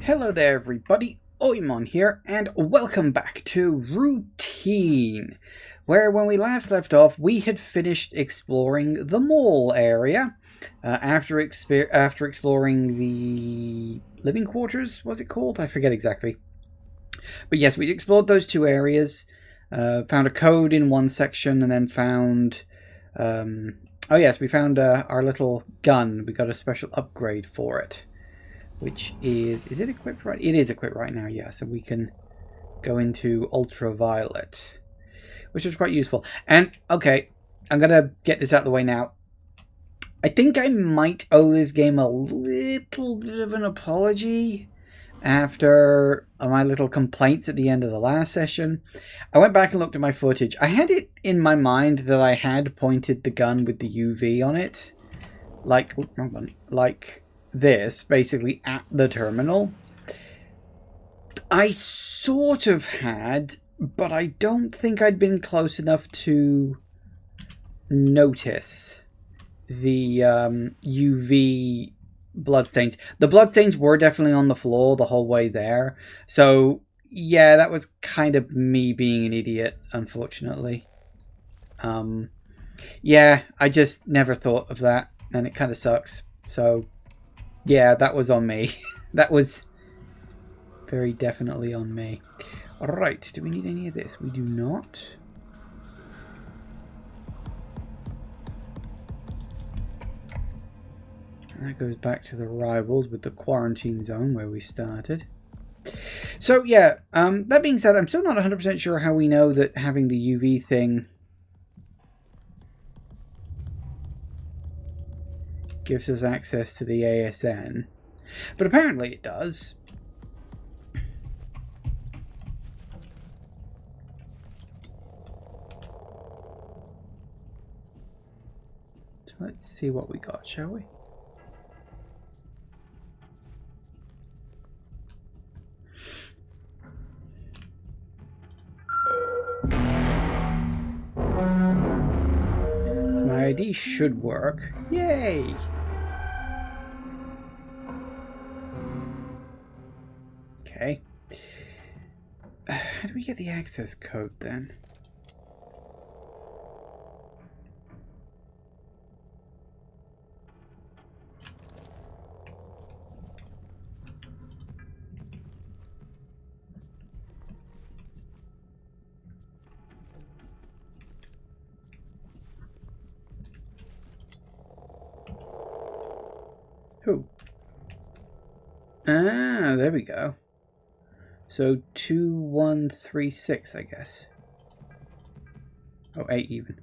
Hello there everybody, Oimon here, and welcome back to Routine, where when we last left off we had finished exploring the mall area, after exploring the living quarters, was it called? I forget exactly. But yes, we explored those two areas, found a code in one section, and then found... oh yes, we found our little gun. We got a special upgrade for it. Which is it equipped right? It is equipped right now, yeah. So we can go into ultraviolet, which is quite useful. And, okay, I'm going to get this out of the way now. I think I might owe this game a little bit of an apology after my little complaints at the end of the last session. I went back and looked at my footage. I had it in my mind that I had pointed the gun with the UV on it. Like this, basically at the terminal. I sort of had, but I don't think I'd been close enough to notice the UV bloodstains. The bloodstains were definitely on the floor the whole way there. So, yeah, that was kind of me being an idiot, unfortunately. Yeah, I just never thought of that, and it kind of sucks. So, yeah, that was on me. That was very definitely on me. Alright, do we need any of this? We do not. And that goes back to the rivals with the quarantine zone where we started. So, yeah, that being said, I'm still not 100% sure how we know that having the UV thing gives us access to the ASN. But apparently it does. So let's see what we got, shall we? So my ID should work. Yay! Okay. How do we get the access code then? Who? Ah, there we go. So 2136, I guess. Oh, 8 even.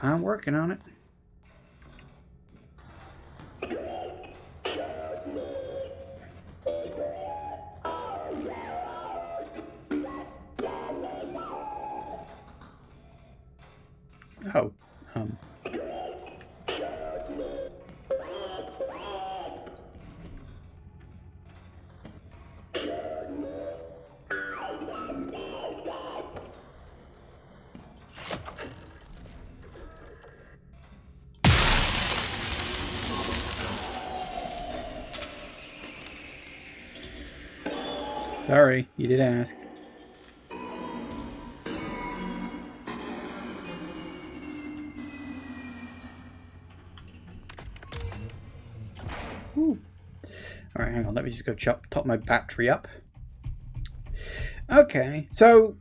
I'm working on it. Oh, sorry, you did ask. Alright, hang on, let me just go top my battery up. Okay, so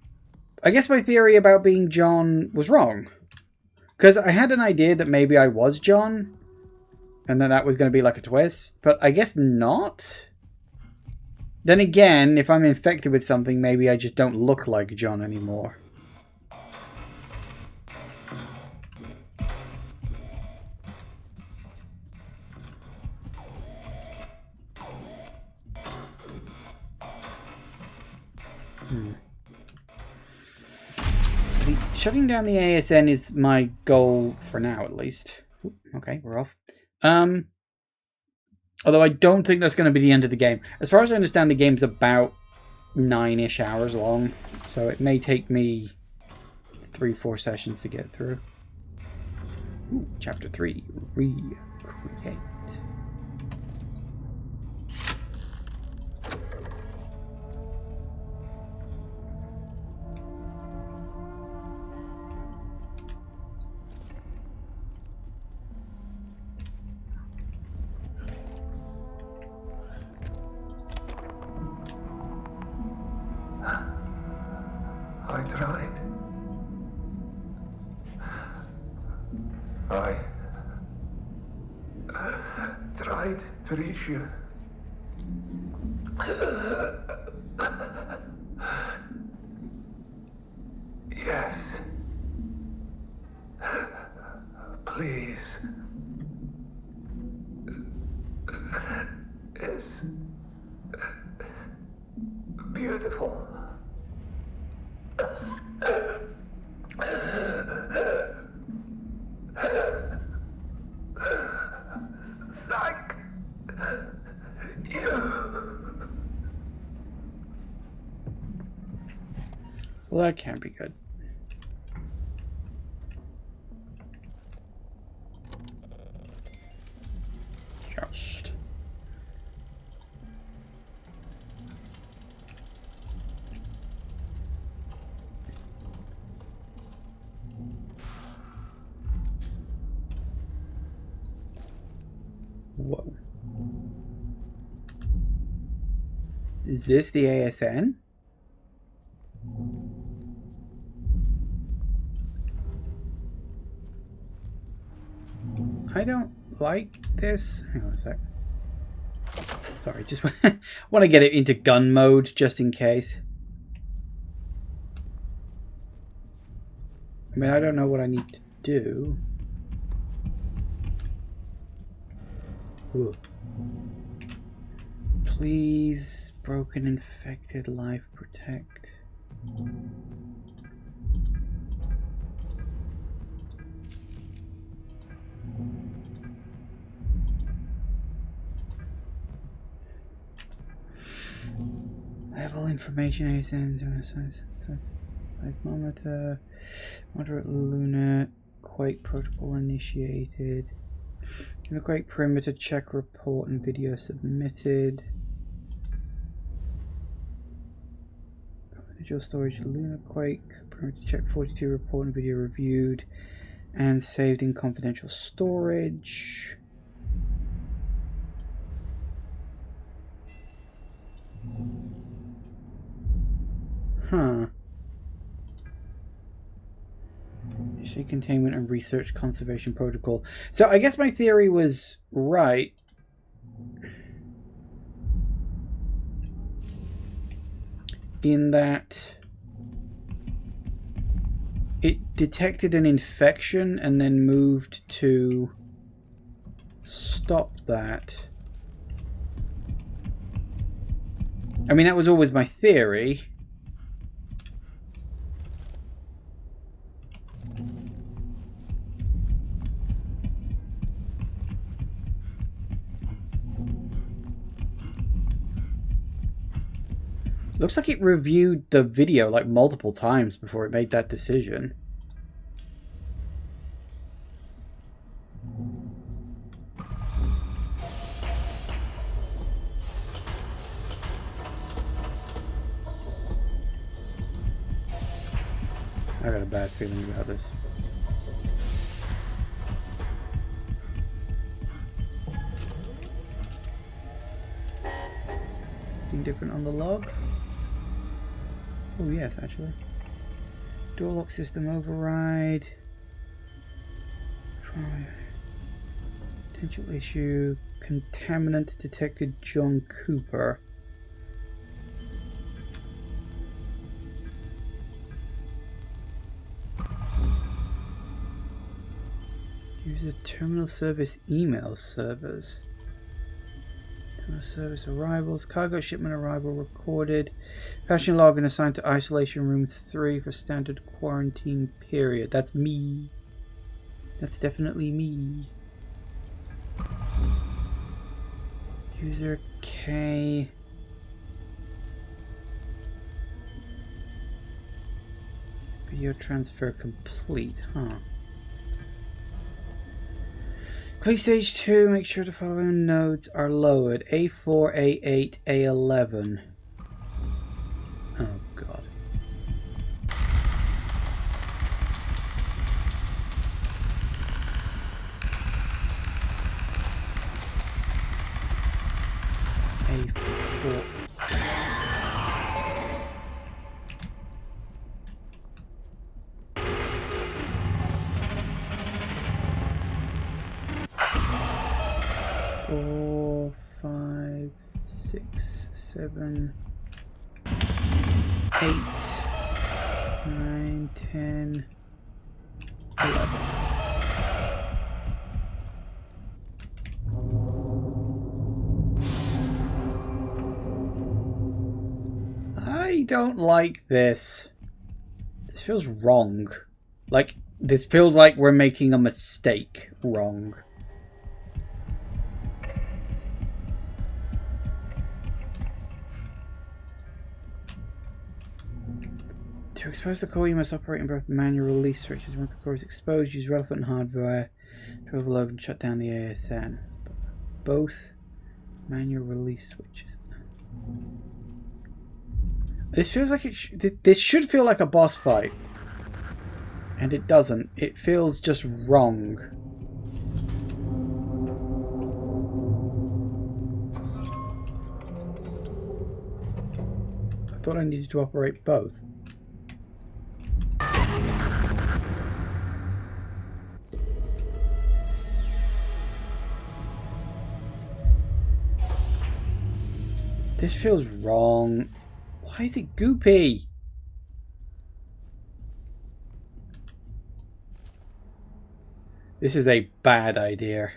I guess my theory about being John was wrong. Because I had an idea that maybe I was John, and then that was going to be like a twist, but I guess not. Then again, if I'm infected with something, maybe I just don't look like John anymore. I think shutting down the ASN is my goal for now, at least. Ooh, okay, we're off. Although I don't think that's going to be the end of the game. As far as I understand, the game's about 9-ish hours long, so it may take me 3-4 sessions to get through. Ooh, Chapter 3, Recreate. I tried. I tried to reach you. Yes. Please. It's beautiful. Thank you. Well, that can't be good. Just. Whoa. Is this the ASN? I don't like this. Hang on a sec. Sorry, just want to get it into gun mode just in case. I mean, I don't know what I need to do. Ooh. Please, broken, infected, life protect. Level information ASN, seismometer, moderate lunar, quake protocol initiated, quake perimeter check report and video submitted, confidential storage lunar quake perimeter check 42 report and video reviewed and saved in confidential storage. Huh. Issue containment and research conservation protocol. So I guess my theory was right. In that it detected an infection and then moved to stop that. I mean, that was always my theory. Looks like it reviewed the video like multiple times before it made that decision. I got a bad feeling about this. Anything different on the log? Oh yes, actually. Door lock system override. Potential issue. Contaminant detected John Cooper. Use a terminal service email servers. Service arrivals. Cargo shipment arrival recorded. Passenger log and assigned to isolation room 3 for standard quarantine period. That's me. That's definitely me. User K. Video transfer complete, huh? Complete stage 2, make sure the following nodes are lowered. A4, A8, A11. Oh god. A4. Four, 5, 6, 7, 8, 9, 10, 11. I don't like this. This feels wrong. Like, this feels like we're making a mistake wrong. To expose the core, you must operate in both manual release switches. Once the core is exposed, use relevant hardware to overload and shut down the ASN. Both manual release switches. This feels like this should feel like a boss fight. And it doesn't. It feels just wrong. I thought I needed to operate both. This feels wrong. Why is it goopy? This is a bad idea.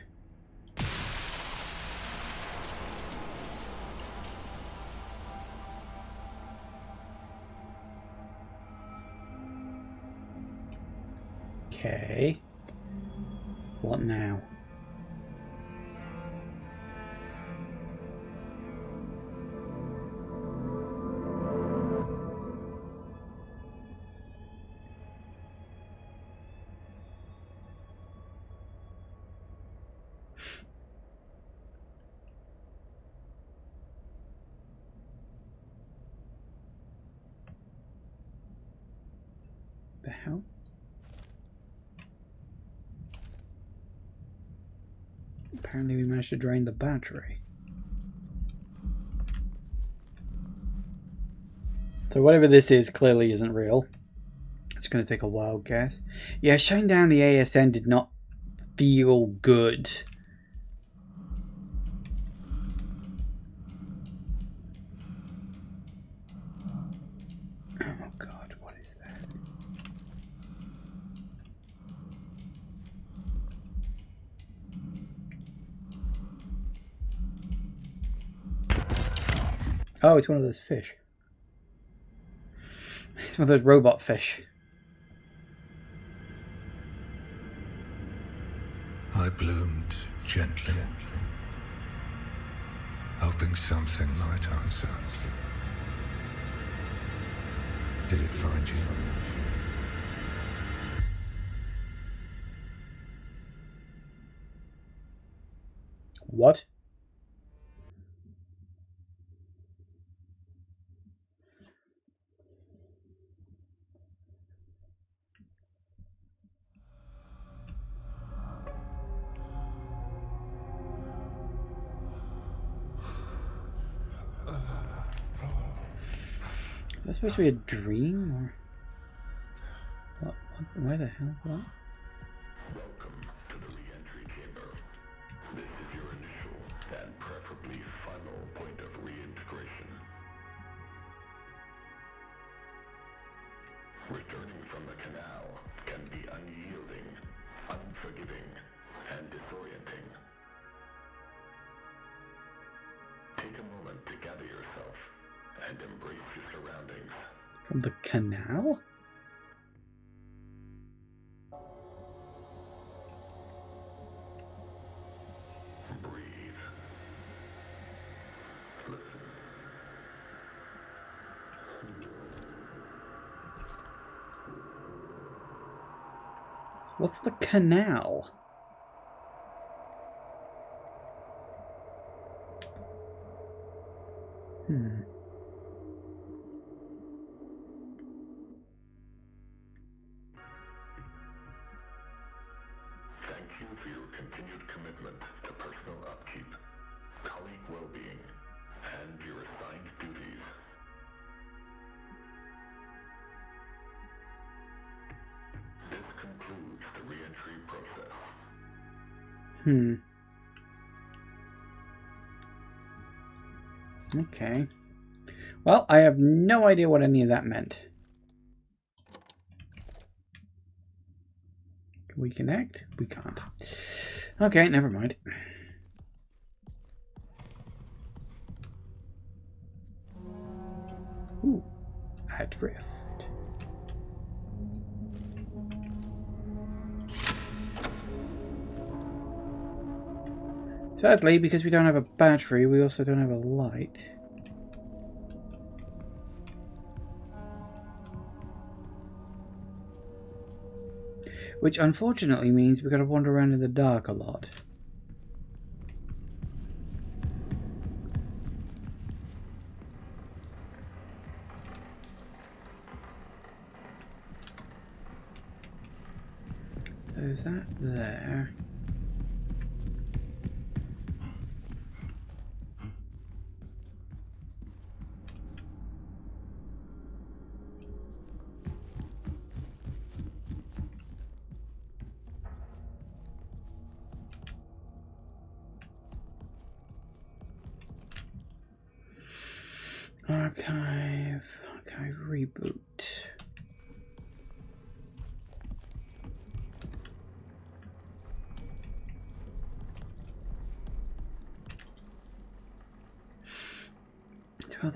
Okay. What now? The hell? Apparently we managed to drain the battery. So whatever this is clearly isn't real. It's going to take a wild guess. Yeah, shutting down the ASN did not feel good. Oh god, what is that? Oh, it's one of those fish. It's one of those robot fish. I bloomed gently, hoping something might answer. Did it find you? What? Is that supposed to be a dream or what? Why the hell? What? Welcome to the re-entry chamber. This is your initial and preferably final point of reintegration. Returning from the canal can be unyielding, unforgiving, and disorienting. Take a moment to gather yourself and embrace your surroundings. From the canal? Breathe. Listen. What's the canal? Thank you for your continued commitment to personal upkeep, colleague well-being, and your assigned duties. This concludes the re-entry process. Okay. Well, I have no idea what any of that meant. Can we connect? We can't. Okay, never mind. Ooh, adrift. Sadly, because we don't have a battery, we also don't have a light. Which unfortunately means we've got to wander around in the dark a lot. There's that there. Archive reboot.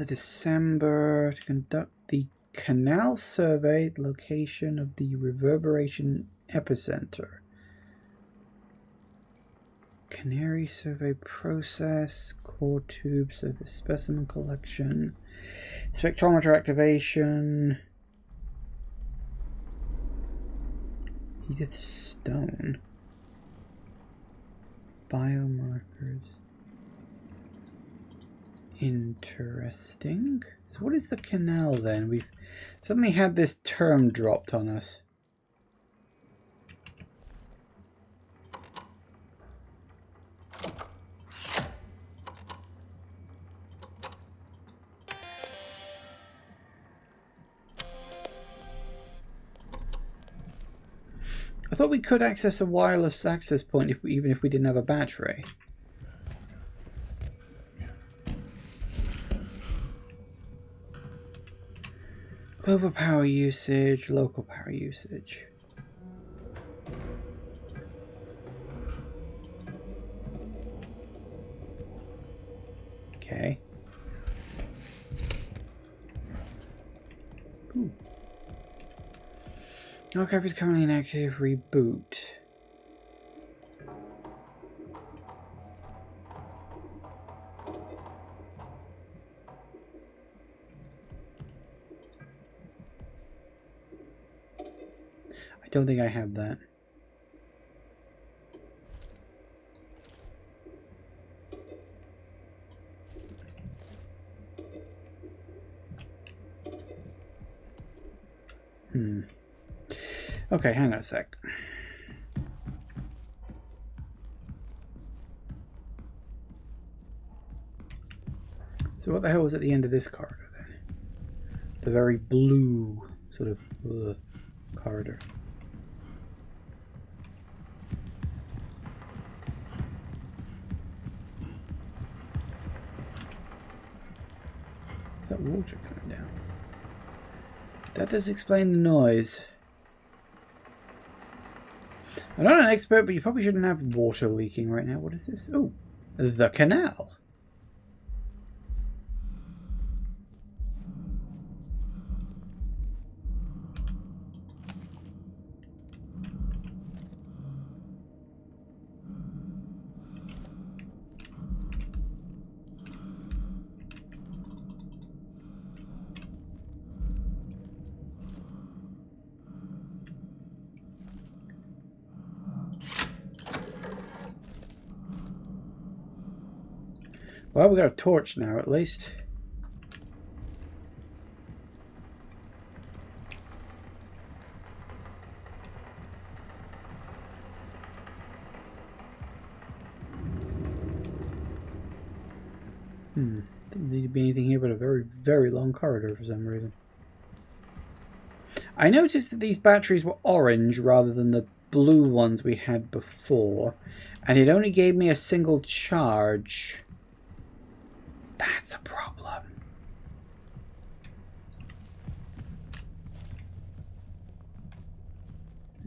December to conduct the canal survey, location of the reverberation epicenter. Canary survey process, core tube surface specimen collection, spectrometer activation. Edith Stone. Biomarkers. Interesting. So what is the canal then? We've suddenly had this term dropped on us. I thought we could access a wireless access point even if we didn't have a battery. Global power usage, local power usage. Okay. Ooh. Archive is currently inactive. Reboot. I don't think I have that. Okay, hang on a sec. So what the hell was at the end of this corridor then? The very blue sort of corridor. Is that water coming down? That does explain the noise. I'm not an expert, but you probably shouldn't have water leaking right now. What is this? Oh, the canal. Well, we got a torch now, at least. Didn't need to be anything here but a very, very long corridor for some reason. I noticed that these batteries were orange rather than the blue ones we had before, and it only gave me a single charge. That's a problem.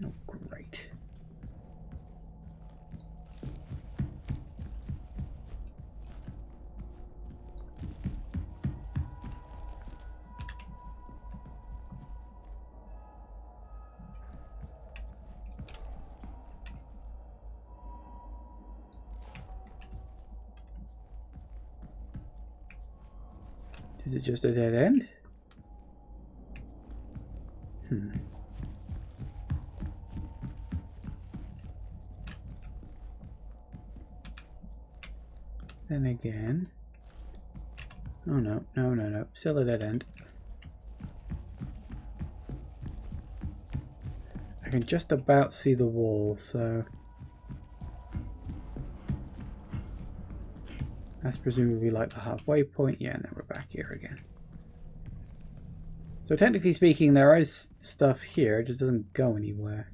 Oh, great. Is it just a dead end? Then again... Oh no, no. Still a dead end. I can just about see the wall, so... That's presumably like the halfway point. Yeah, and then we're back here again. So technically speaking, there is stuff here. It just doesn't go anywhere.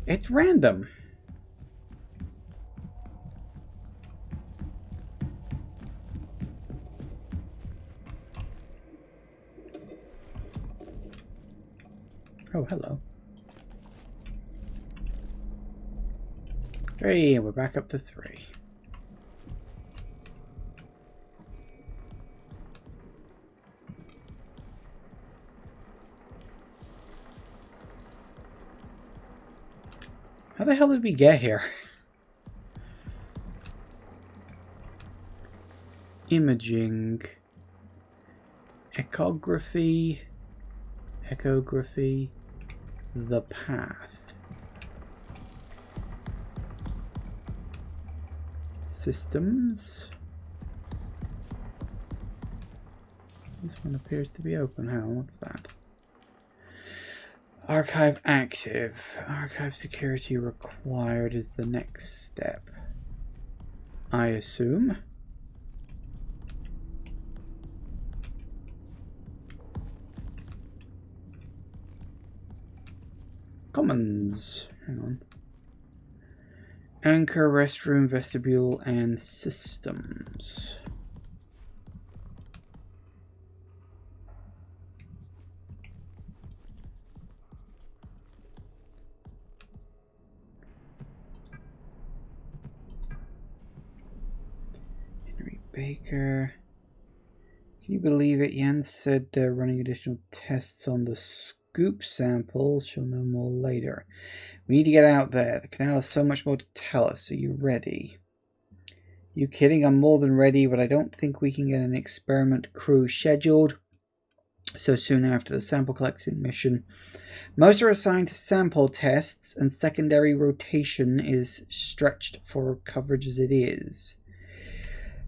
It's random. Oh, hello. Hey, we're back up to 3. How the hell did we get here? Imaging. Echography. The path. Systems. This one appears to be open. Hang on, what's that? Archive active. Archive security required is the next step, I assume. Commons. Hang on. Anchor, restroom, vestibule, and systems. Henry Baker. Can you believe it? Jens said they're running additional tests on the scoop samples. She'll know more later. We need to get out there. The canal has so much more to tell us. Are you ready? You kidding? I'm more than ready, but I don't think we can get an experiment crew scheduled so soon after the sample collecting mission. Most are assigned to sample tests, and secondary rotation is stretched for coverage as it is.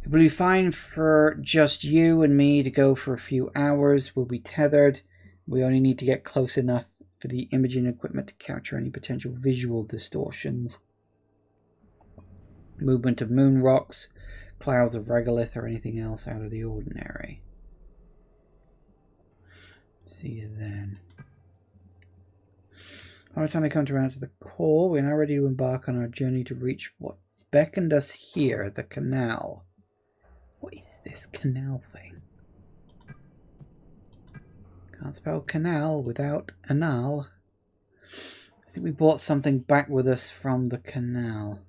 It will be fine for just you and me to go for a few hours. We'll be tethered. We only need to get close enough for the imaging equipment to capture any potential visual distortions. Movement of moon rocks, clouds of regolith, or anything else out of the ordinary. See you then. By the time I come to answer the call, we're now ready to embark on our journey to reach what beckoned us here, the canal. What is this canal thing? Can't spell canal without anal. I think we brought something back with us from the canal.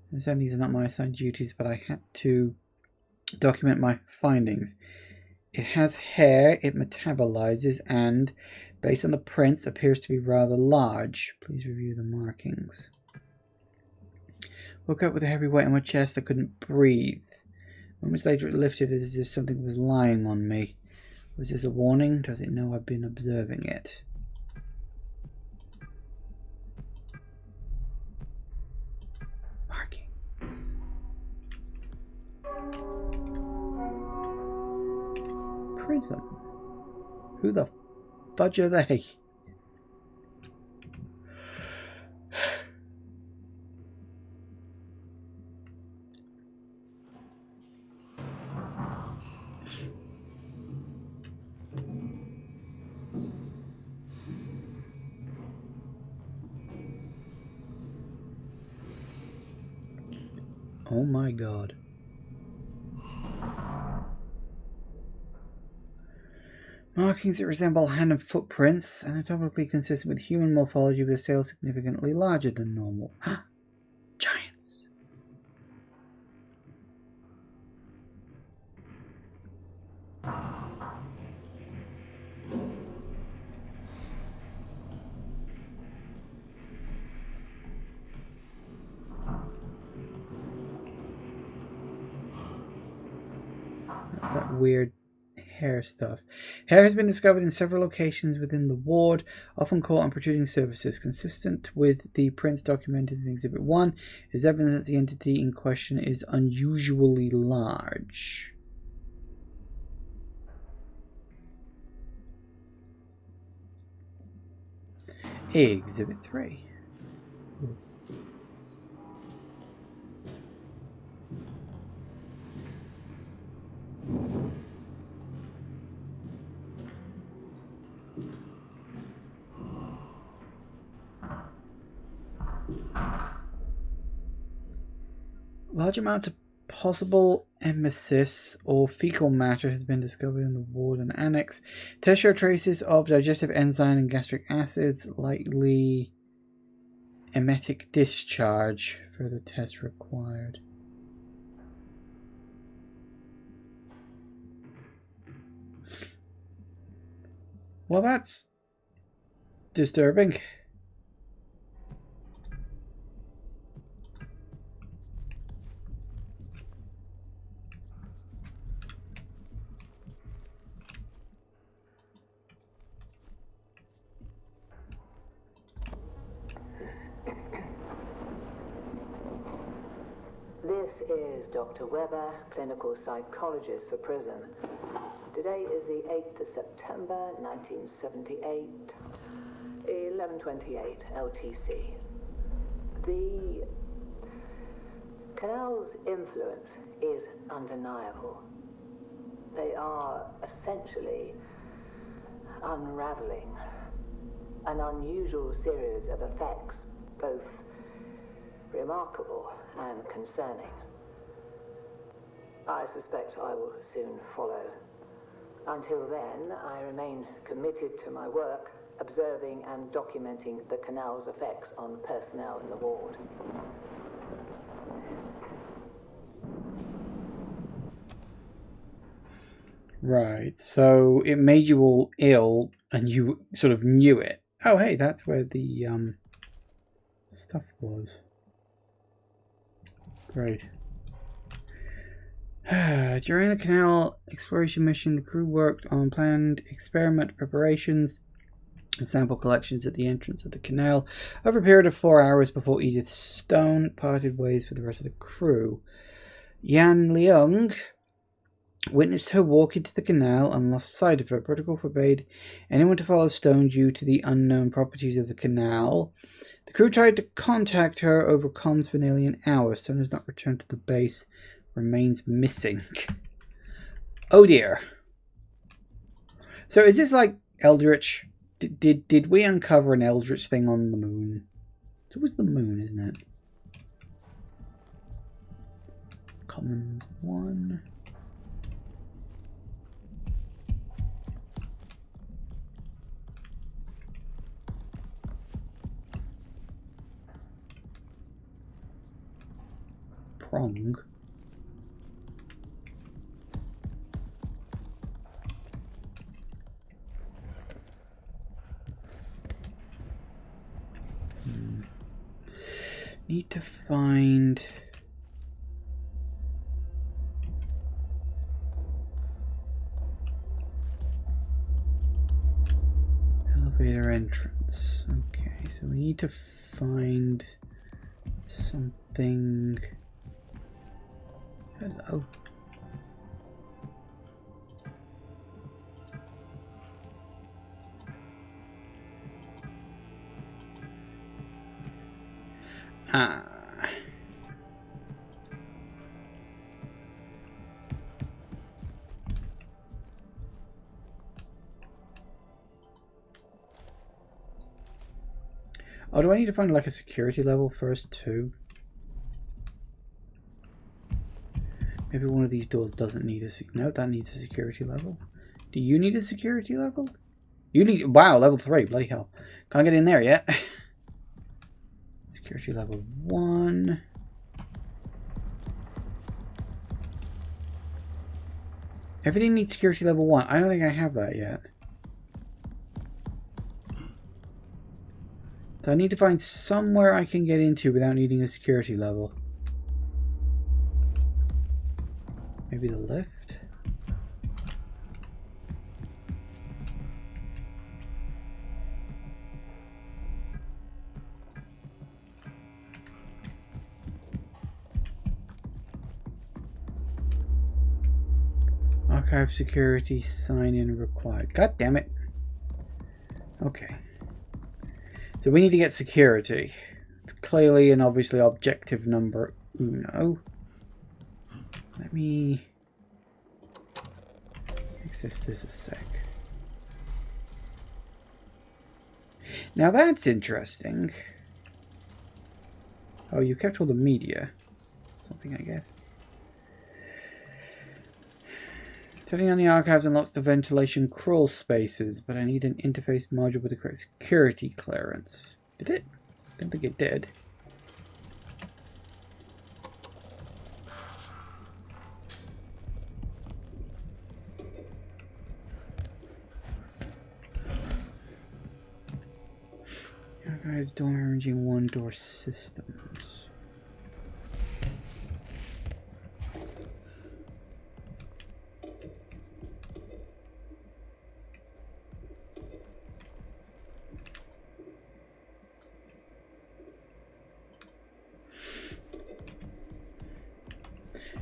And certainly these are not my assigned duties, but I had to document my findings. It has hair, it metabolizes, and, based on the prints, appears to be rather large. Please review the markings. Woke up with a heavy weight on my chest. I couldn't breathe. Moments later it lifted as if something was lying on me. Was this a warning? Does it know I've been observing it? prism. Who the fudge are they? Oh my god. Markings that resemble hand and footprints, anatomically consistent with human morphology, but still significantly larger than normal. Giants. That's that weird hair stuff. Hair has been discovered in several locations within the ward, often caught on protruding surfaces. Consistent with the prints documented in Exhibit 1 is evidence that the entity in question is unusually large. Exhibit 3. Large amounts of possible emesis or fecal matter has been discovered in the ward and annex. Tests show traces of digestive enzyme and gastric acids, likely emetic discharge. Further tests required. Well, that's disturbing. This is Dr. Weber, clinical psychologist for prison. Today is the 8th of September, 1978, 11:28 LTC. The canal's influence is undeniable. They are essentially unraveling an unusual series of effects, both remarkable and concerning. I suspect I will soon follow. Until then, I remain committed to my work, observing and documenting the canal's effects on personnel in the ward. Right, so it made you all ill and you sort of knew it. Oh, hey, that's where the stuff was. Great. During the canal exploration mission, the crew worked on planned experiment preparations and sample collections at the entrance of the canal over a period of 4 hours before Edith Stone parted ways with the rest of the crew. Yan Leung witnessed her walk into the canal and lost sight of her. Protocol forbade anyone to follow Stone due to the unknown properties of the canal. The crew tried to contact her over comms for nearly an hour. Stone has not returned to the base. Remains missing. Oh dear. So is this like Eldritch? Did we uncover an Eldritch thing on the moon? It was the moon, isn't it? Commons 1. Prong. Need to find elevator entrance. Okay, so we need to find something. Hello. Ah. Oh, do I need to find like a security level first too? Maybe one of these doors doesn't need a no, that needs a security level. Do you need a security level? You need, wow, level 3, bloody hell. Can't get in there yet. Security level 1. Everything needs security level 1. I don't think I have that yet. So I need to find somewhere I can get into without needing a security level. Maybe the lift? Archive security sign-in required. God damn it. Okay. So we need to get security. It's clearly and obviously objective number uno. Let me access this a sec. Now that's interesting. Oh, you kept all the media. Something, I guess. Turning on the archives unlocks the ventilation crawl spaces, but I need an interface module with the correct security clearance. Did it? I don't think it did. Archives door arranging one door systems.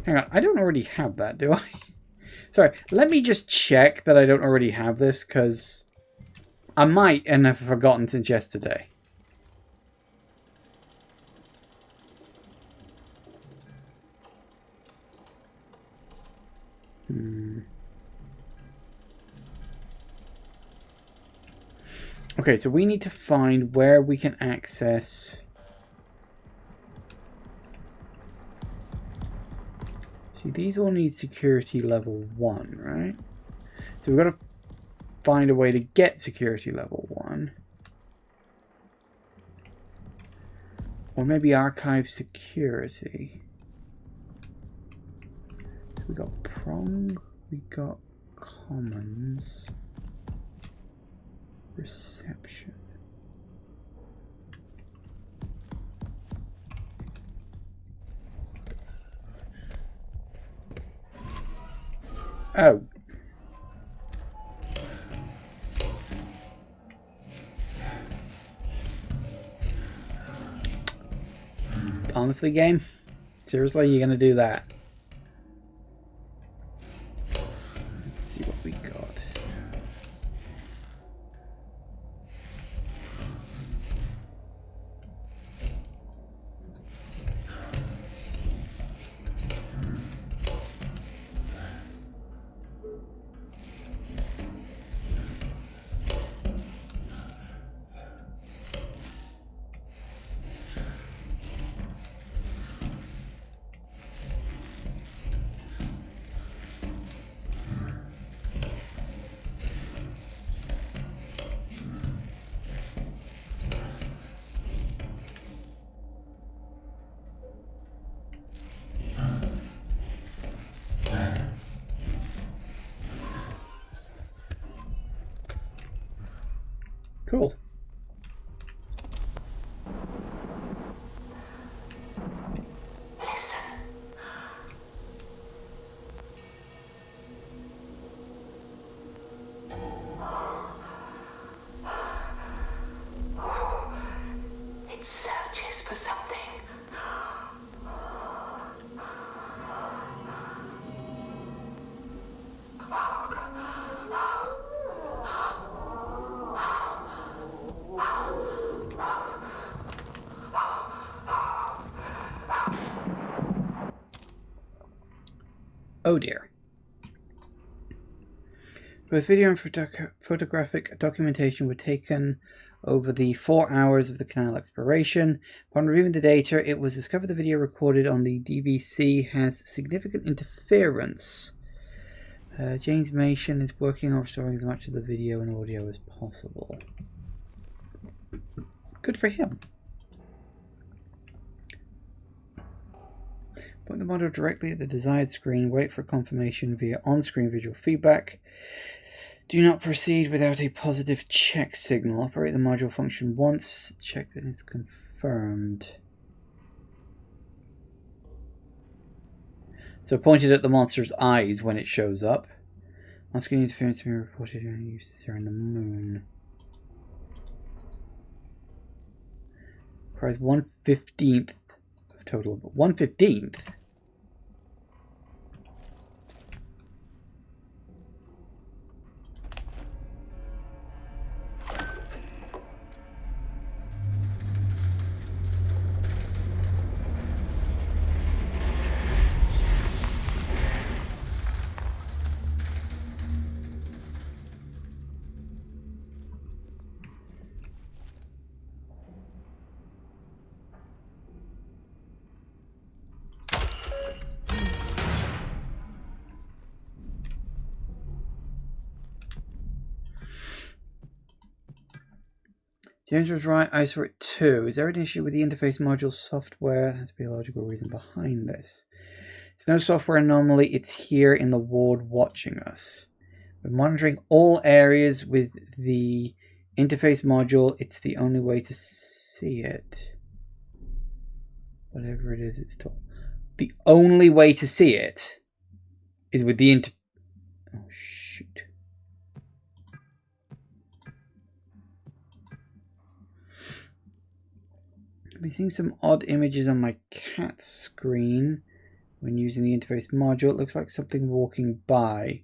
Hang on, I don't already have that, do I? Sorry, let me just check that I don't already have this, because I might and have forgotten since yesterday. Okay, so we need to find where we can access... See, these all need security level 1, right? So we've got to find a way to get security level 1. Or maybe archive security. So we got prong, we got commons, reception. Oh. Honestly, game? Seriously, you're gonna do that? Let's see what we got. Cool. It searches for something. Oh dear. Both video and photographic documentation were taken over the 4 hours of the canal exploration. Upon reviewing the data, it was discovered the video recorded on the DVC has significant interference. James Mason is working on restoring as much of the video and audio as possible. Good for him. Point the model directly at the desired screen. Wait for confirmation via on-screen visual feedback. Do not proceed without a positive check signal. Operate the module function once. Check that it's confirmed. So pointed at the monster's eyes when it shows up. On-screen interference being reported during the moon. Requires 1/15 of total. 1/15? James was right, I saw it too. Is there an issue with the interface module software? There has to be a logical reason behind this. It's no software anomaly, it's here in the ward watching us. We're monitoring all areas with the interface module. It's the only way to see it. Whatever it is, it's told. The only way to see it is with the Oh, shoot. I've been seeing some odd images on my cat screen when using the interface module. It looks like something walking by.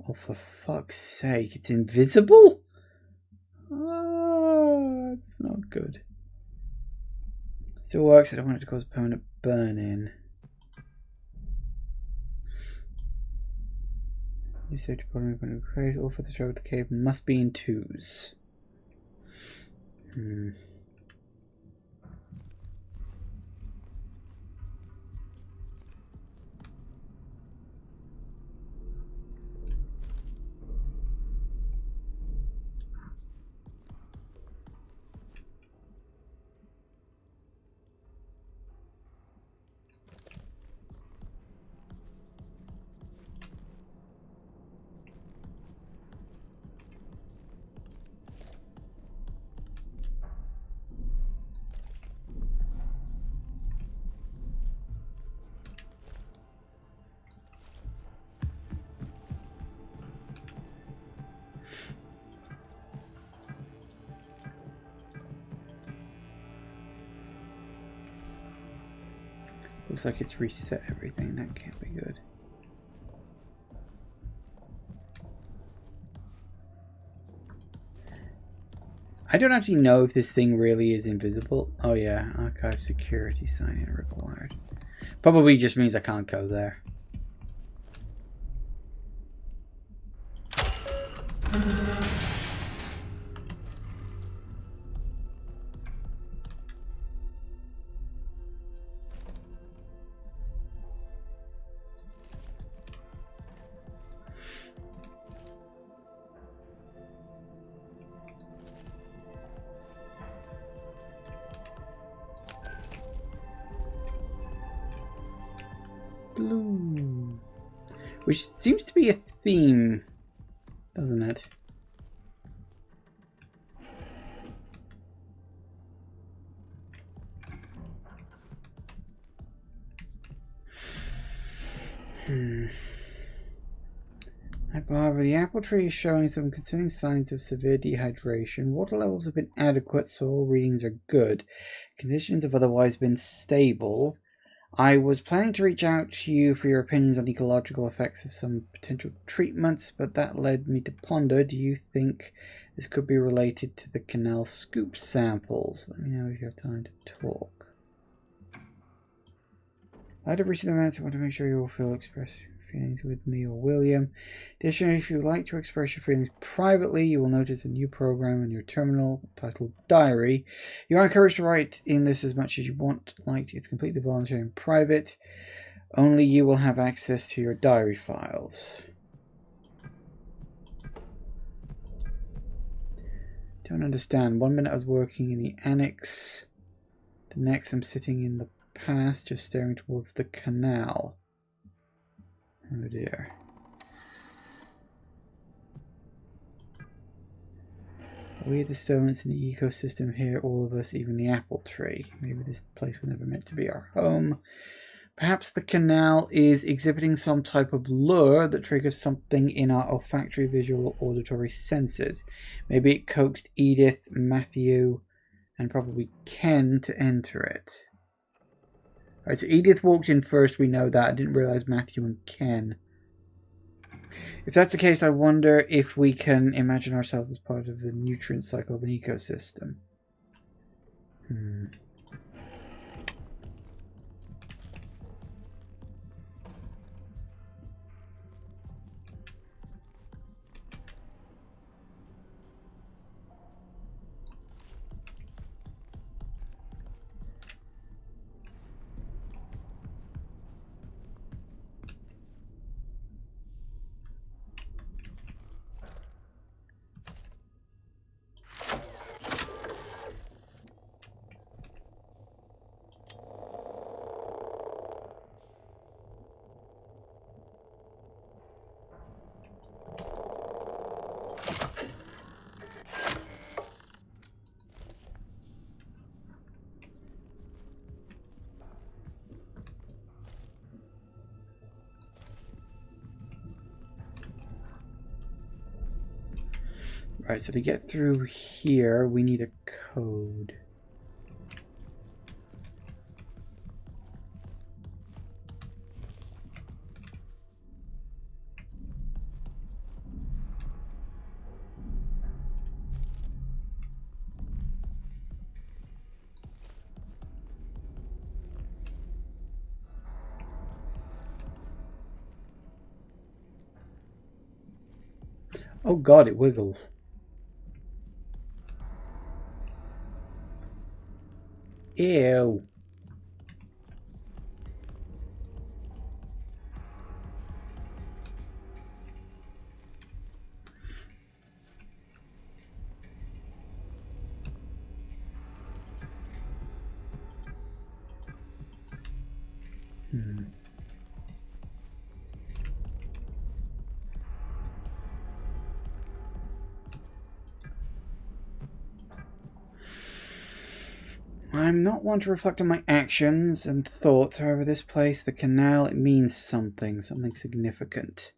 Oh, for fuck's sake, it's invisible? Oh, that's not good. Still works, I don't want it to cause a permanent burn-in. You say to bottom of the all for the show, the cave must be in twos. Looks like it's reset everything. That can't be good. I don't actually know if this thing really is invisible. Oh yeah, archive security sign-in required. Probably just means I can't go there. Blue. Which seems to be a theme, doesn't it? Hi Barbara, the apple tree is showing some concerning signs of severe dehydration. Water levels have been adequate, so all readings are good. Conditions have otherwise been stable. I was planning to reach out to you for your opinions on ecological effects of some potential treatments, but that led me to ponder, do you think this could be related to the canal scoop samples? Let me know if you have time to talk. Out of recent events, I want to make sure you will feel express your feelings with me or William. Additionally, if you would like to express your feelings privately, you will notice a new program in your terminal titled Diary. You are encouraged to write in this as much as you want. It's completely voluntary and private. Only you will have access to your diary files. Don't understand. 1 minute I was working in the annex. The next I'm sitting in the past, just staring towards the canal. Oh dear. A weird disturbance in the ecosystem here, all of us, even the apple tree. Maybe this place was never meant to be our home. Perhaps the canal is exhibiting some type of lure that triggers something in our olfactory, visual, or auditory senses. Maybe it coaxed Edith, Matthew, and probably Ken to enter it. Alright, so Edith walked in first, we know that. I didn't realize Matthew and Ken. If that's the case, I wonder if we can imagine ourselves as part of the nutrient cycle of an ecosystem. Right, so to get through here, we need a code. Oh god, it wiggles. Ew. I'm not one to reflect on my actions and thoughts. However, this place, the canal, it means something significant.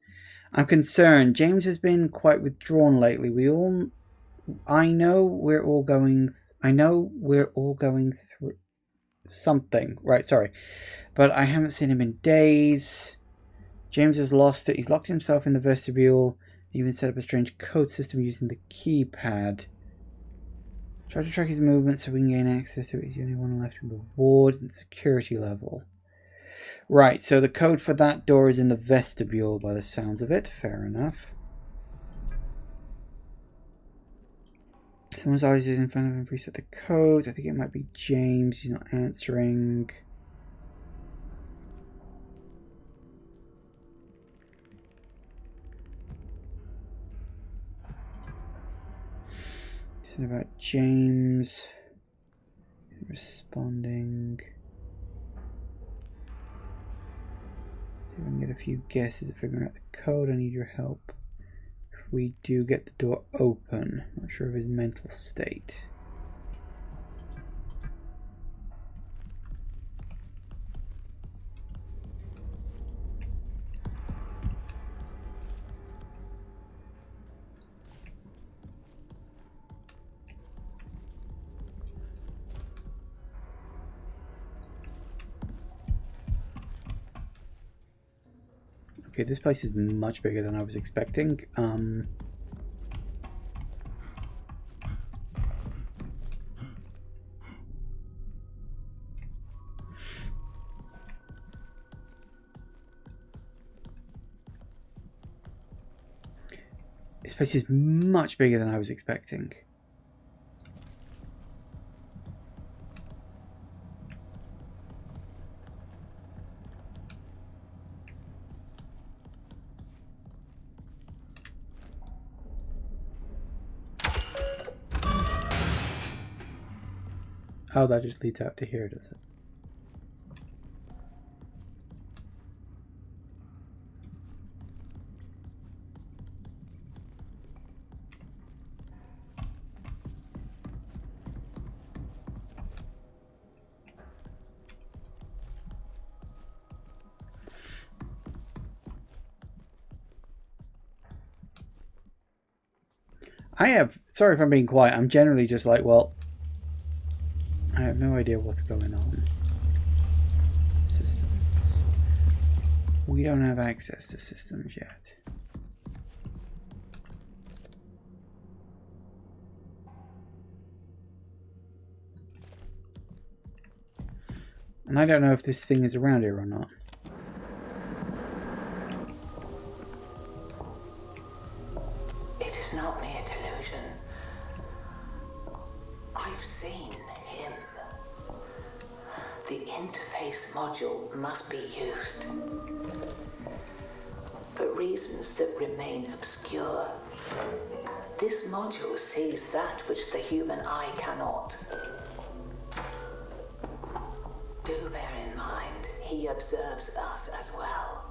I'm concerned. James has been quite withdrawn lately. I know we're all going through something. Right, sorry. But I haven't seen him in days. James has lost it. He's locked himself in the vestibule. He even set up a strange code system using the keypad. Try to track his movements so we can gain access to it. He's the only one left in the ward and security level. Right, so the code for that door is in the vestibule by the sounds of it. Fair enough. Someone's always in front of him. Reset the code. I think it might be James. He's not answering. Something about James responding. See if I can get a few guesses at figuring out the code. I need your help. If we do get the door open, I'm not sure of his mental state. Okay, this place is much bigger than I was expecting. This place is much bigger than I was expecting. Oh, that just leads out to here, does it? Sorry if I'm being quiet, I'm generally just like, well, I have no idea what's going on. Systems. We don't have access to systems yet. And I don't know if this thing is around here or not. It is not mere delusion. I've seen him. The interface module must be used. For reasons that remain obscure. This module sees that which the human eye cannot. Do bear in mind, he observes us as well.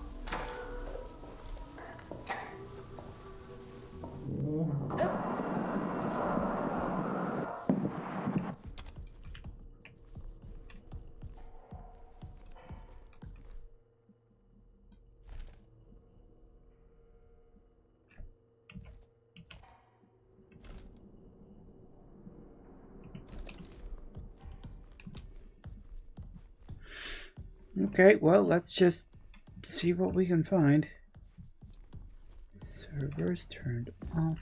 Okay, well, let's just see what we can find. Servers turned off.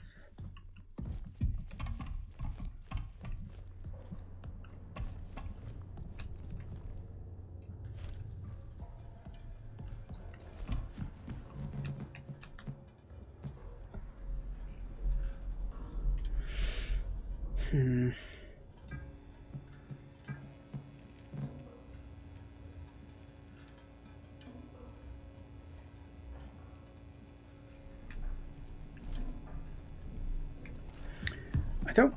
I don't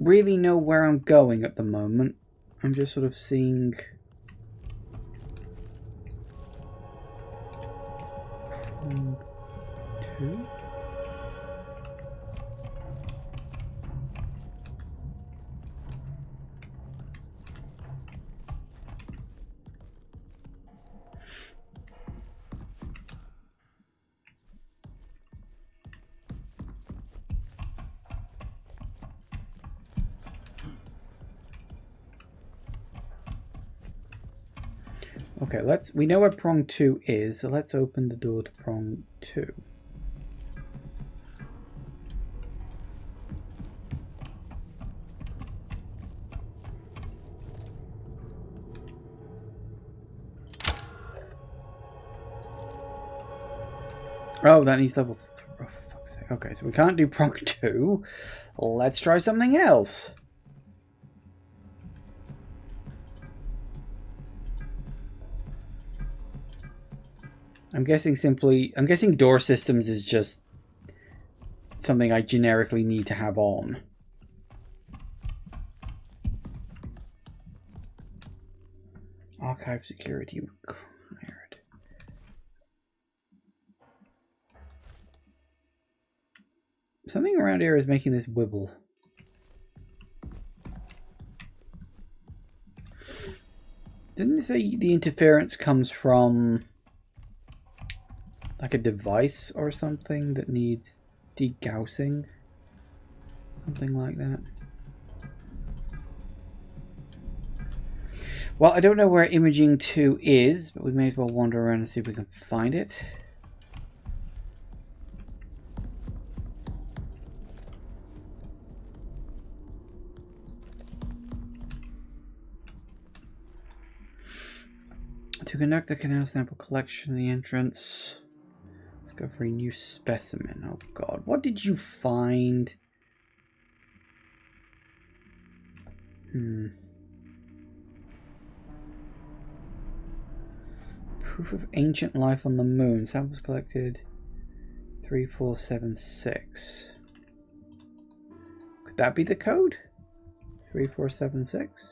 really know where I'm going at the moment. I'm just sort of seeing two. Okay, we know where prong 2 is, so let's open the door to prong 2. Oh, that needs level... Oh, for fuck's sake. Okay, so we can't do prong 2. Let's try something else. I'm guessing door systems is just something I generically need to have on. Archive security required. Something around here is making this wibble. Didn't it say the interference comes from like a device or something that needs degaussing? Something like that. Well, I don't know where imaging 2 is, but we may as well wander around and see if we can find it. To conduct the canal sample collection, the entrance Discovery new specimen. Oh god, what did you find? Proof of ancient life on the moon. Samples collected 3476. Could that be the code? 3476?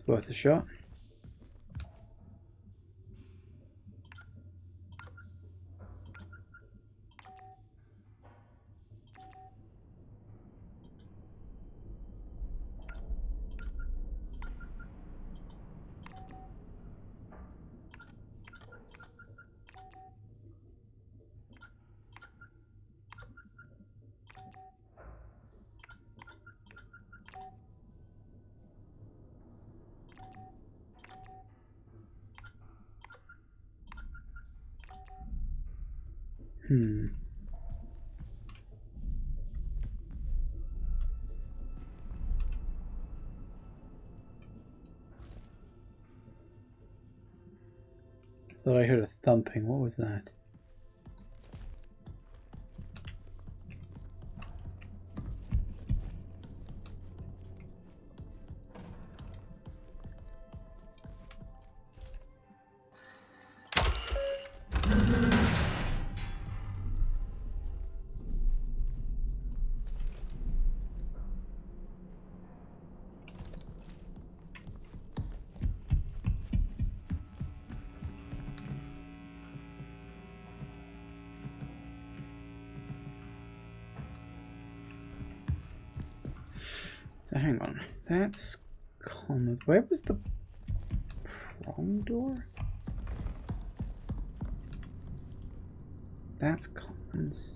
Worth a shot. Thought I heard a thumping. What was that? So hang on. That's common. Where was the prong door? That's commons.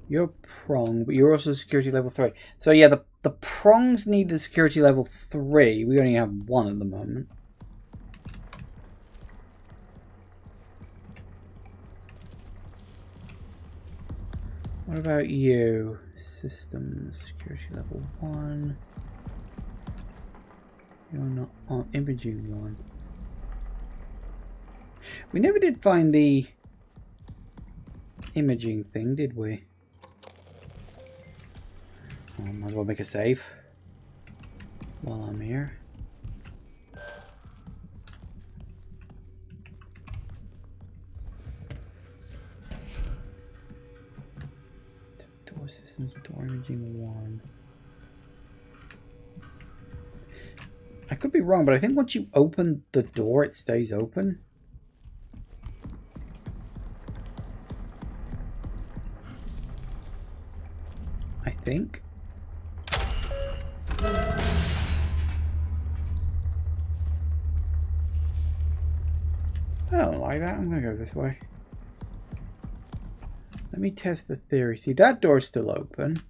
You're prong, but you're also security level 3. So yeah, the prongs need the security level 3. We only have 1 at the moment. What about you? Systems, security level 1. You're not on imaging 1. We never did find the imaging thing, did we? Oh, might as well make a save while I'm here. Door systems, door imaging 1. I could be wrong, but I think once you open the door, it stays open. I think. I don't like that. I'm going to go this way. Let me test the theory. See, that door's still open.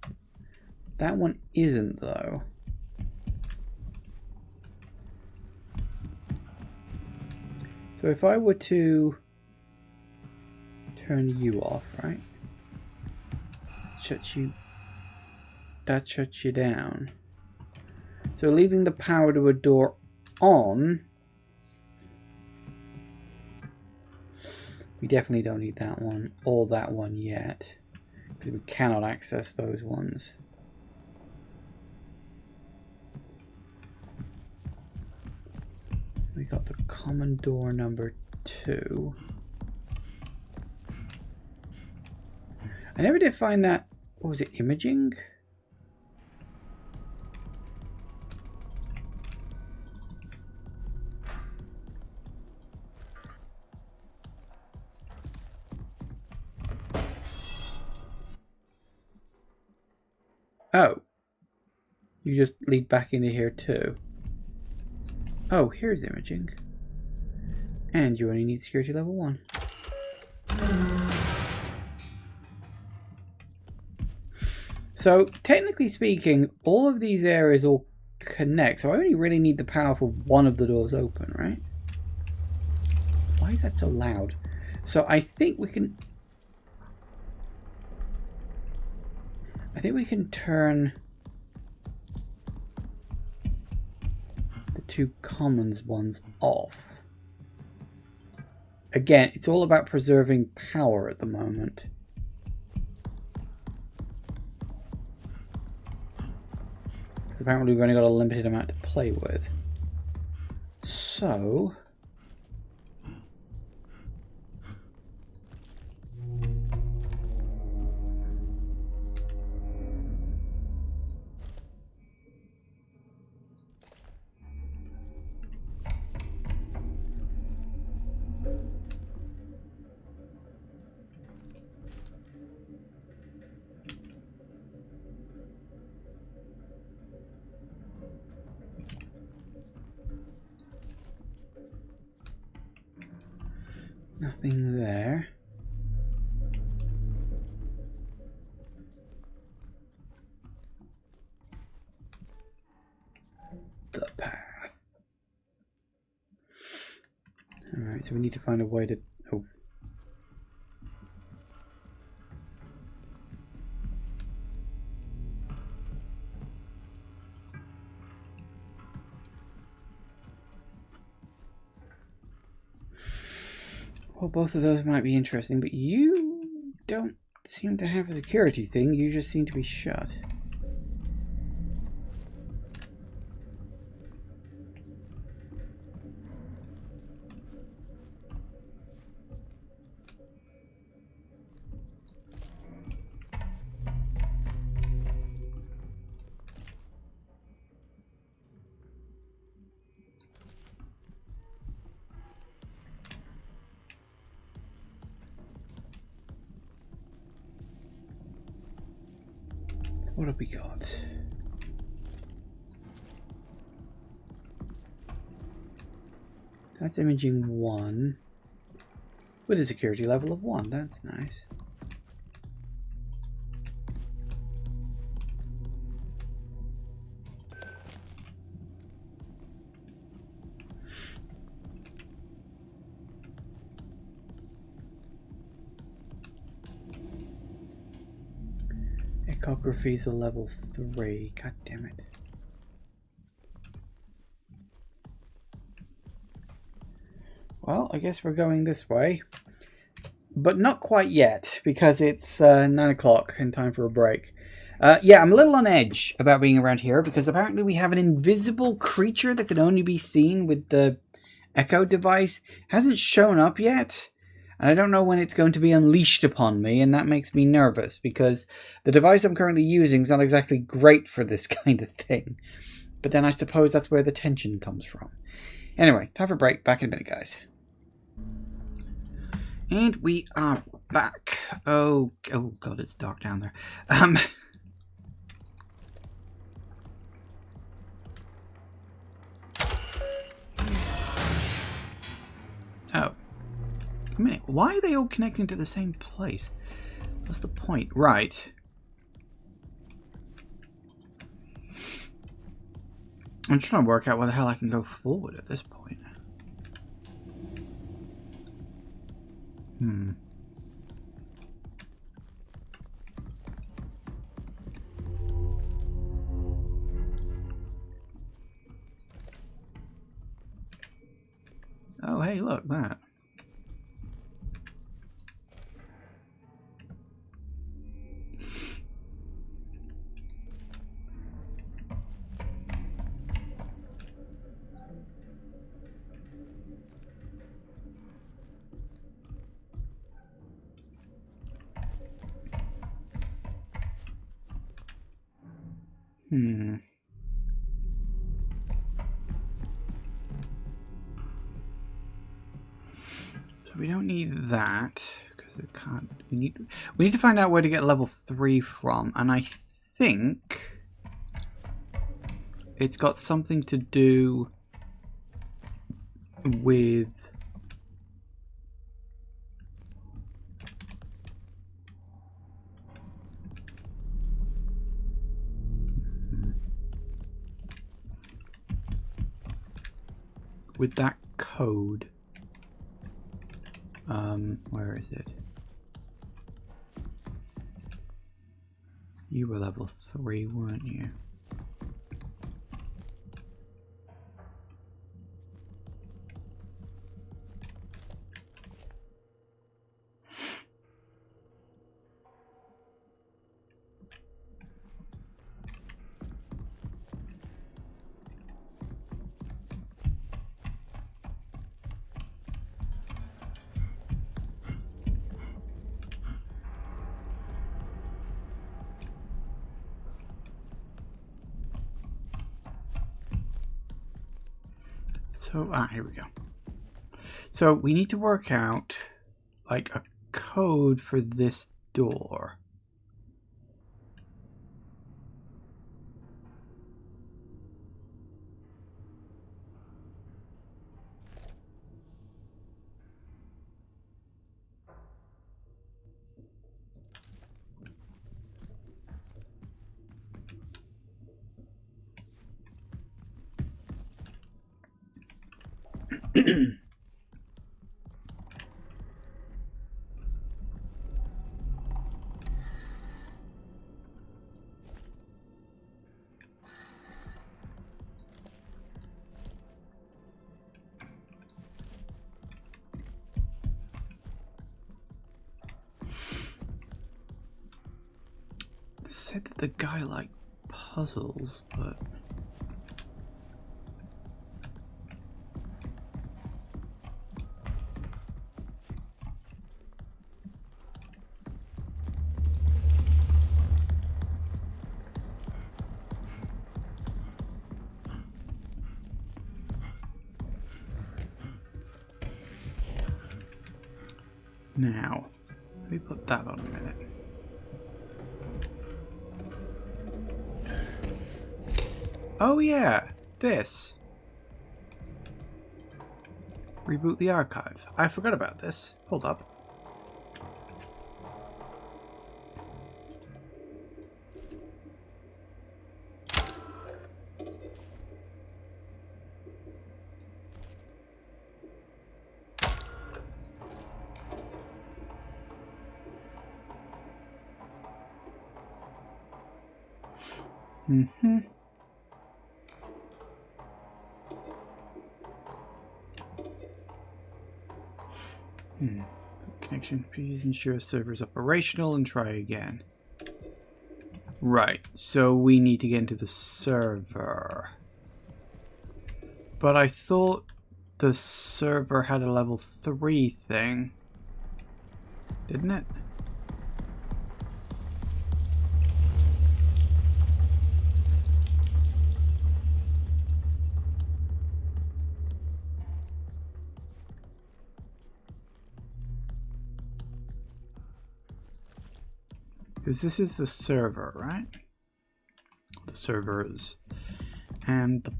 That one isn't, though. So if I were to turn you off, right? That shuts you down. So leaving the power to a door on, we definitely don't need that one or that one yet, because we cannot access those ones. We got the common door number 2. I never did find that. What was it? Imaging? Oh. You just lead back into here too. Oh, here's imaging. And you only need security level 1. So, technically speaking, all of these areas all connect. So I only really need the power for one of the doors open, right? Why is that so loud? So I think we can... turn the two commons ones off. Again, it's all about preserving power at the moment. Because apparently we've only got a limited amount to play with. So... nothing there. The path. Alright, so we need to find a way to... Oh. Well, both of those might be interesting, but you don't seem to have a security thing. You just seem to be shut. What have we got? That's imaging 1. With a security level of 1. That's nice. Echography is a level 3. God damn it. Well, I guess we're going this way. But not quite yet, because it's 9 o'clock and time for a break. Yeah, I'm a little on edge about being around here, because apparently we have an invisible creature that can only be seen with the Echo device. Hasn't shown up yet, and I don't know when it's going to be unleashed upon me, and that makes me nervous, because the device I'm currently using is not exactly great for this kind of thing. But then I suppose that's where the tension comes from. Anyway, time for a break. Back in a minute, guys. And we are back. Oh god, it's dark down there. Oh. A minute, why are they all connecting to the same place? What's the point? Right. I'm trying to work out where the hell I can go forward at this point. Oh, hey, look, that. So we don't need that because it can't. We need to find out where to get level 3 from, and I think it's got something to do with with that code. Where is it? You were level 3, weren't you? So, here we go. So we need to work out like a code for this door. It said that the guy liked puzzles, but now, let me put that on a minute. Oh yeah, this. Reboot the archive. I forgot about this. Hold up. Mm-hmm. Connection, please ensure server's operational and try again. Right, so we need to get into the server. But I thought the server had a level 3 thing. Didn't it? Because this is the server, right? The servers. And the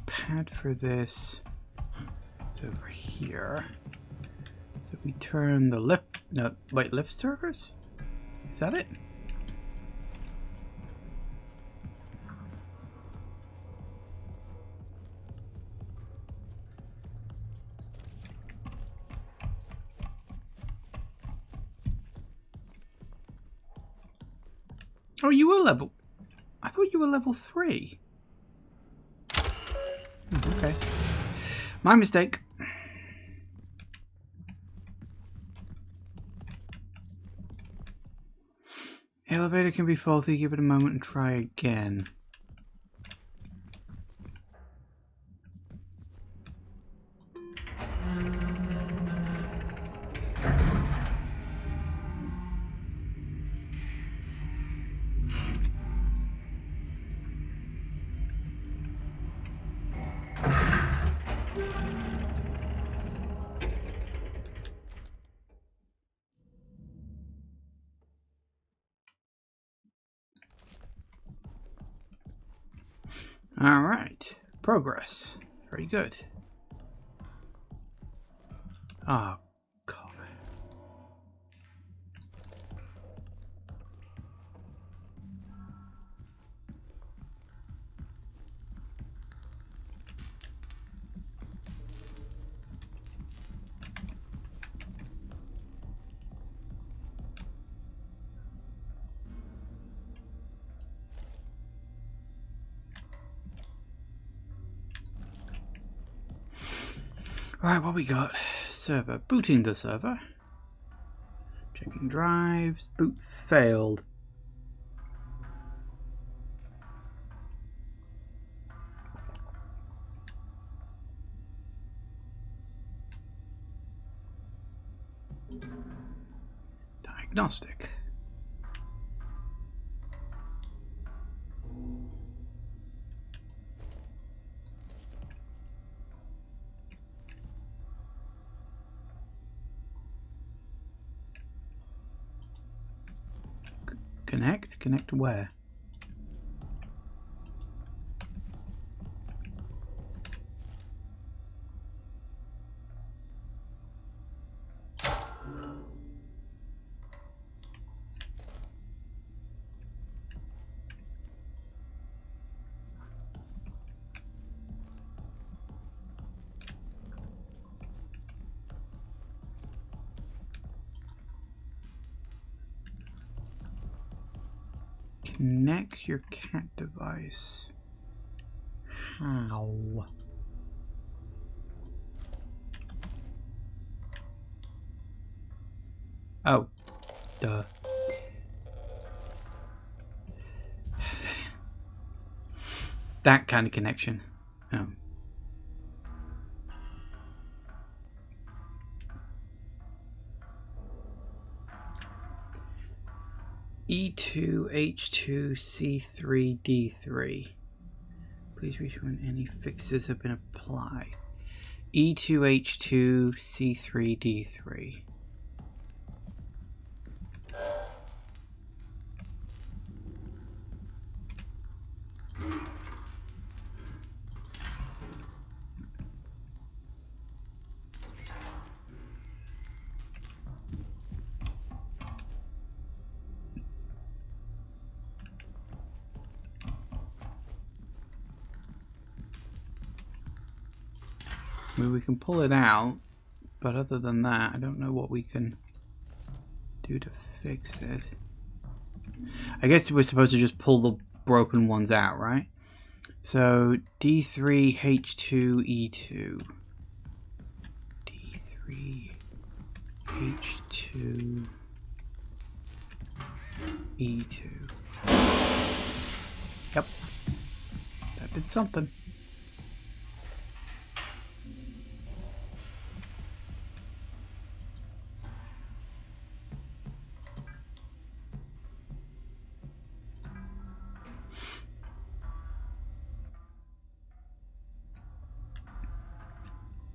pad for this is over here. So we turn the lift... No, wait, lift servers? Is that it? Oh, you were level... I thought you were level 3. Okay. My mistake. Elevator can be faulty. Give it a moment and try again. All right. Progress. Very good. Oh, God. Right, what we got? Server. Booting the server. Checking drives. Boot failed. Diagnostic. Connect? Connect where? Connect your cat device. How? Oh, duh. That kind of connection. Oh. E2H2C3D3. Please reach when any fixes have been applied. E2H2C3D3. I mean, we can pull it out, but other than that, I don't know what we can do to fix it. I guess we're supposed to just pull the broken ones out, right? So D3H2E2. D3H2E2. Yep. That did something.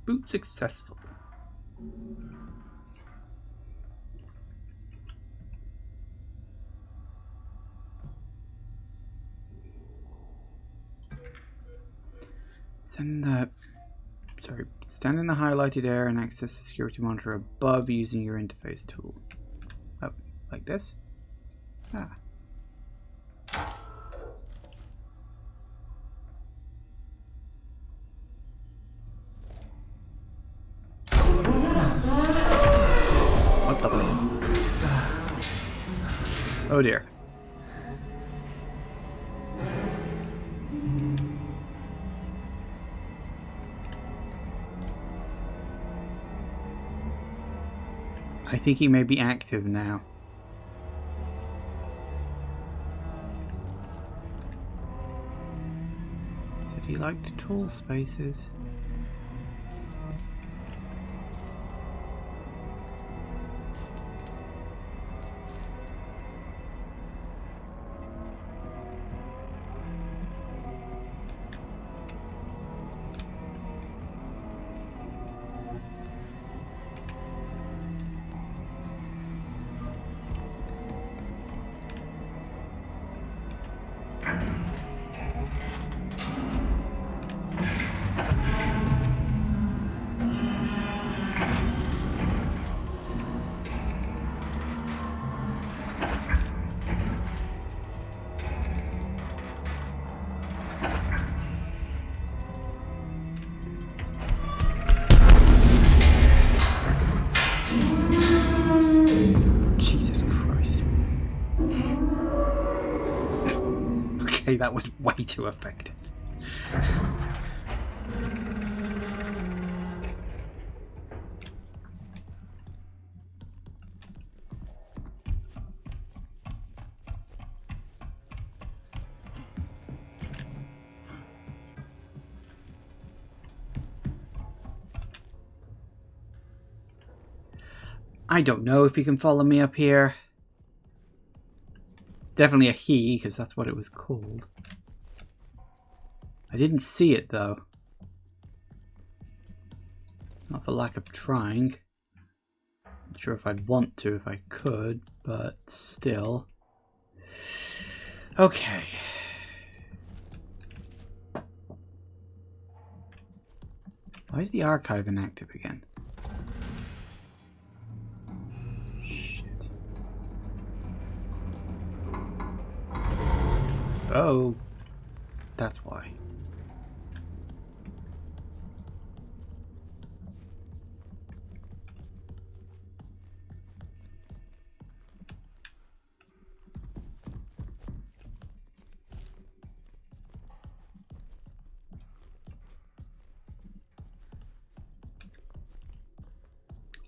Boot successful. Stand in the highlighted area and access the security monitor above using your interface tool. Oh, like this? Ah. What the? Oh dear. I think he may be active now. Said he liked tall spaces. That was way too effective. I don't know if he can follow me up here. It's definitely a he, because that's what it was called. I didn't see it, though. Not for lack of trying. Not sure if I'd want to if I could, but still. Okay. Why is the archive inactive again? Shit. Oh, that's why.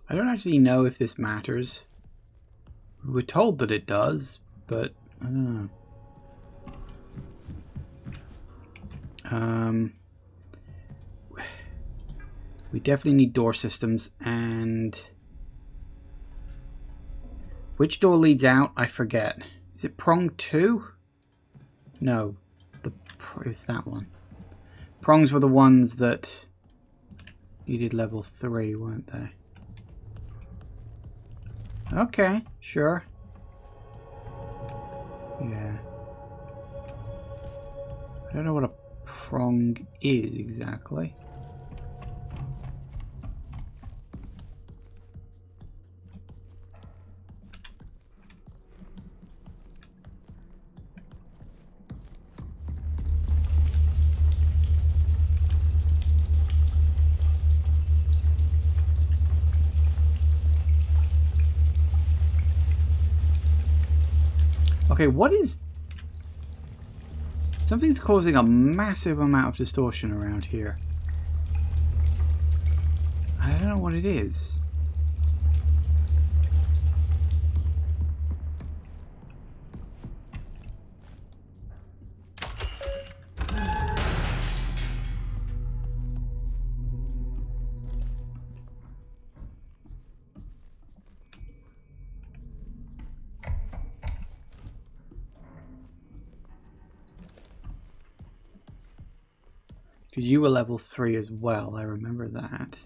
I don't actually know if this matters. We're told that it does, but I don't know. We definitely need door systems, and which door leads out? I forget. Is it prong 2? No, it's that one. Prongs were the ones that needed level 3, weren't they? Okay, sure. Yeah. I don't know what a prong is exactly. Okay, what is... Something's causing a massive amount of distortion around here. I don't know what it is. Because you were level 3 as well, I remember that.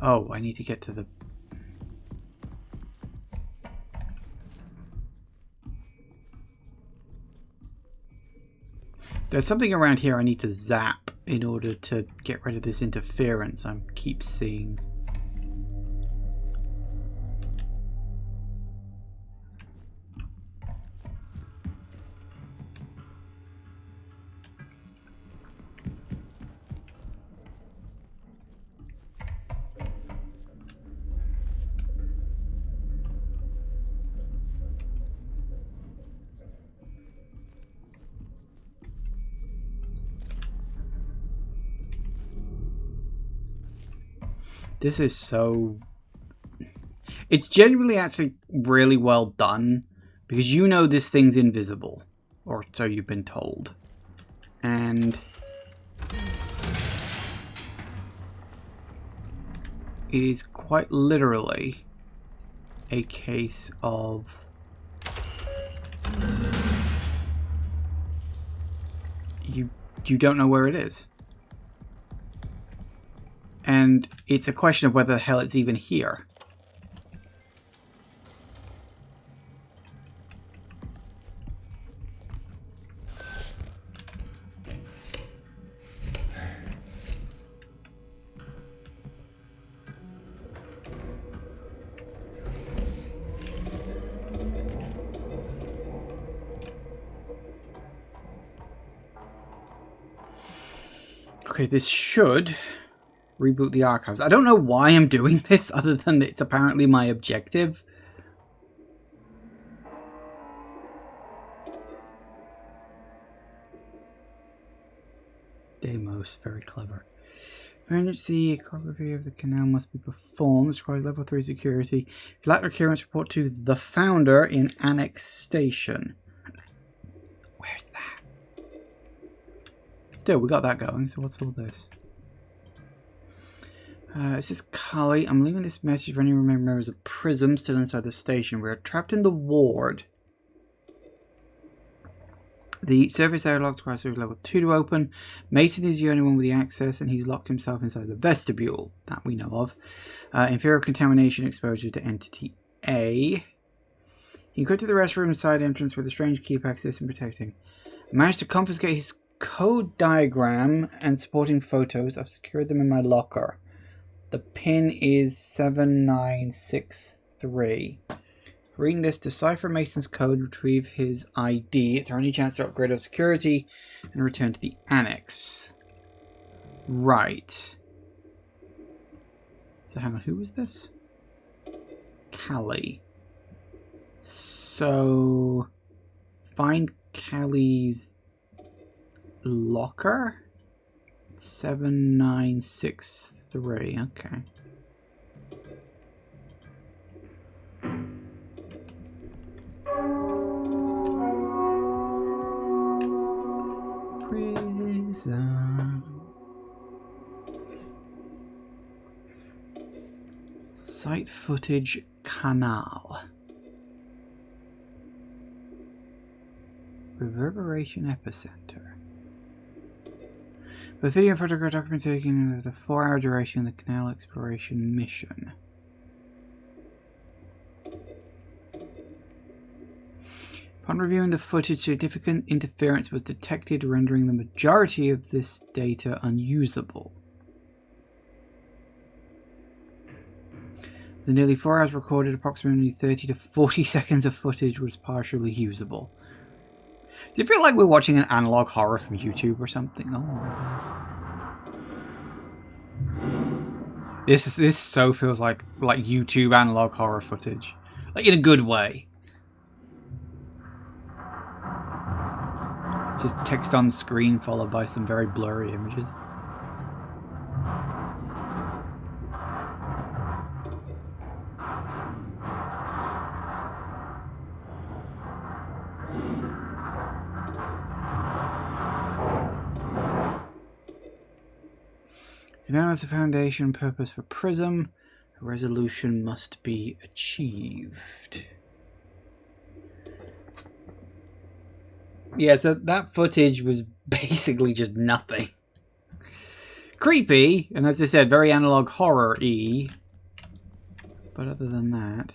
Oh, I need to get to the... There's something around here I need to zap in order to get rid of this interference I keep seeing. This is so... It's genuinely actually really well done, because you know this thing's invisible, or so you've been told. And it is quite literally a case of you don't know where it is. And it's a question of whether the hell it's even here. Okay, this should reboot the archives. I don't know why I'm doing this other than it's apparently my objective. Deimos, very clever. Emergency echography of the canal must be performed. Requires level 3 security. If you lack recurrence, report to the founder in Annex Station. Where's that? Still, we got that going, so what's all this? This is Kali. I'm leaving this message for any remaining members of Prism still inside the station. We are trapped in the ward. The surface airlock requires level 2 to open. Mason is the only one with the access, and he's locked himself inside the vestibule. That we know of. Inferior contamination exposure to entity A. You go to the restroom side entrance with a strange keypad system protecting. I managed to confiscate his code diagram and supporting photos. I've secured them in my locker. The pin is 7963. Reading this, decipher Mason's code, retrieve his ID. It's our only chance to upgrade our security and return to the annex. Right. So hang on, who was this? Callie. So find Callie's locker. 7963. Okay. Prison. Site footage canal. Reverberation epicenter. With video and photograph documentation of the 4-hour duration of the canal exploration mission. Upon reviewing the footage, significant interference was detected, rendering the majority of this data unusable. The nearly 4 hours recorded, approximately 30 to 40 seconds of footage was partially usable. Does it feel like we're watching an analog horror from YouTube or something? Oh my god. This so feels like YouTube analog horror footage. Like in a good way. Just text on screen followed by some very blurry images. Now that's the foundation purpose for Prism. A resolution must be achieved. Yeah, so that footage was basically just nothing. Creepy, and as I said, very analog horror-y. But other than that...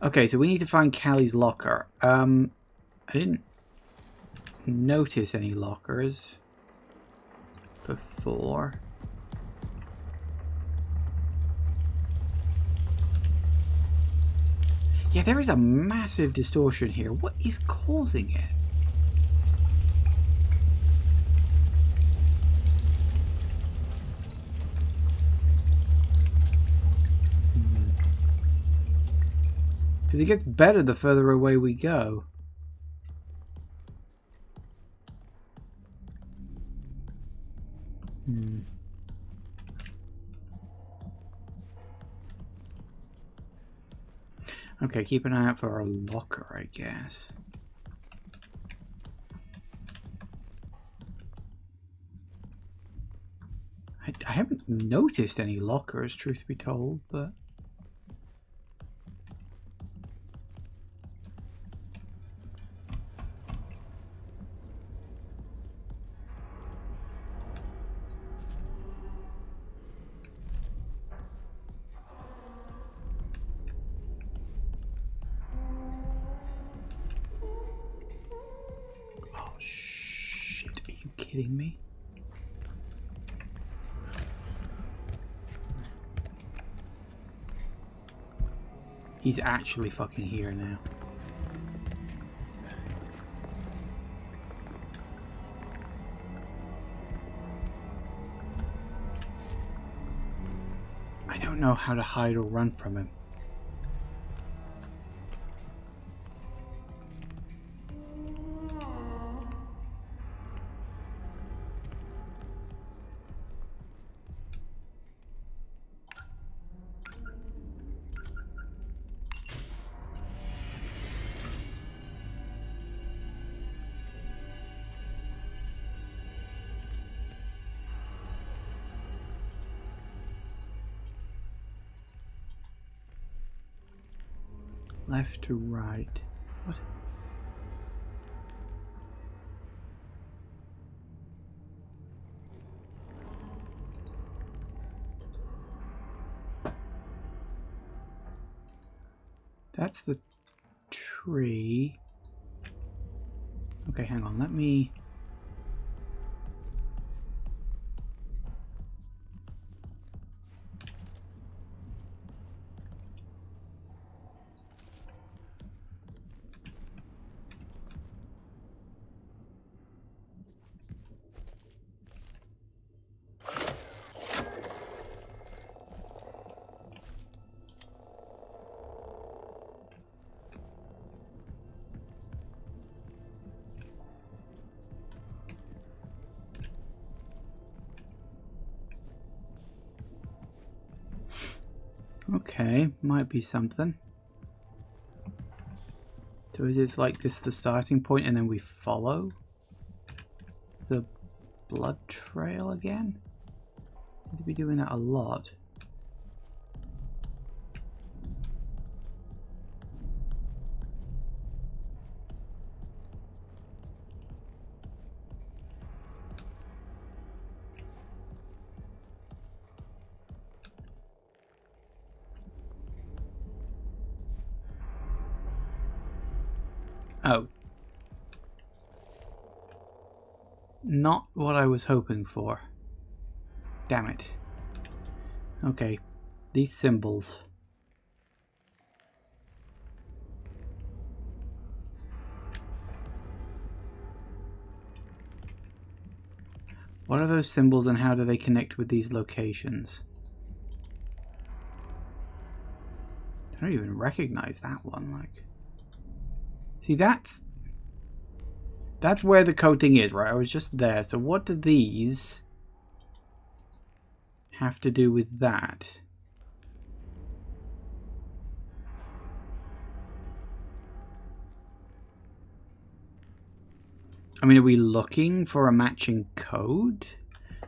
Okay, so we need to find Callie's locker. I didn't notice any lockers before. Yeah, there is a massive distortion here. What is causing it? Because it gets better the further away we go. Okay, keep an eye out for a locker, I guess. I haven't noticed any lockers, truth be told, but... Oh, shit. Are you kidding me? He's actually fucking here now. I don't know how to hide or run from him. Left to right. What? That's the tree. Okay, hang on. Let me... Okay, might be something. So is it like this the starting point and then we follow the blood trail again? Seem to be doing that a lot. Oh. Not what I was hoping for. Damn it. Okay, these symbols. What are those symbols and how do they connect with these locations? I don't even recognize that one. Like, see, that's where the code thing is, right? I was just there. So what do these have to do with that? I mean, are we looking for a matching code?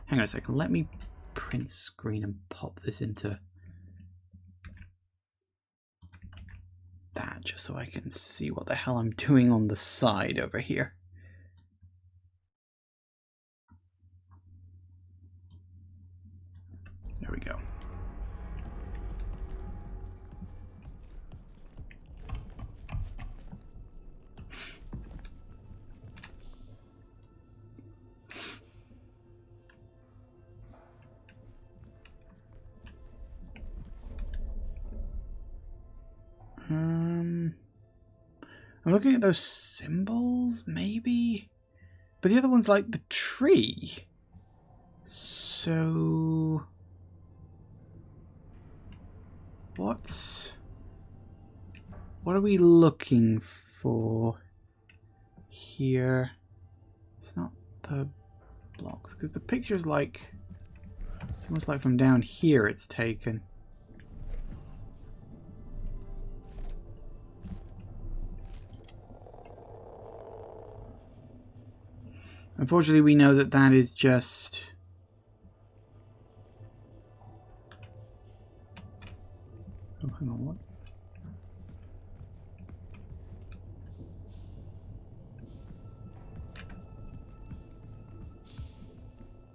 Hang on a second. Let me print screen and pop this into that just so I can see what the hell I'm doing on the side over here. There we go. I'm looking at those symbols, maybe? But the other one's like the tree. So... what are we looking for here? It's not the blocks, because the picture's like... it's almost like from down here it's taken. Unfortunately, we know that that is just... oh, hang on, what?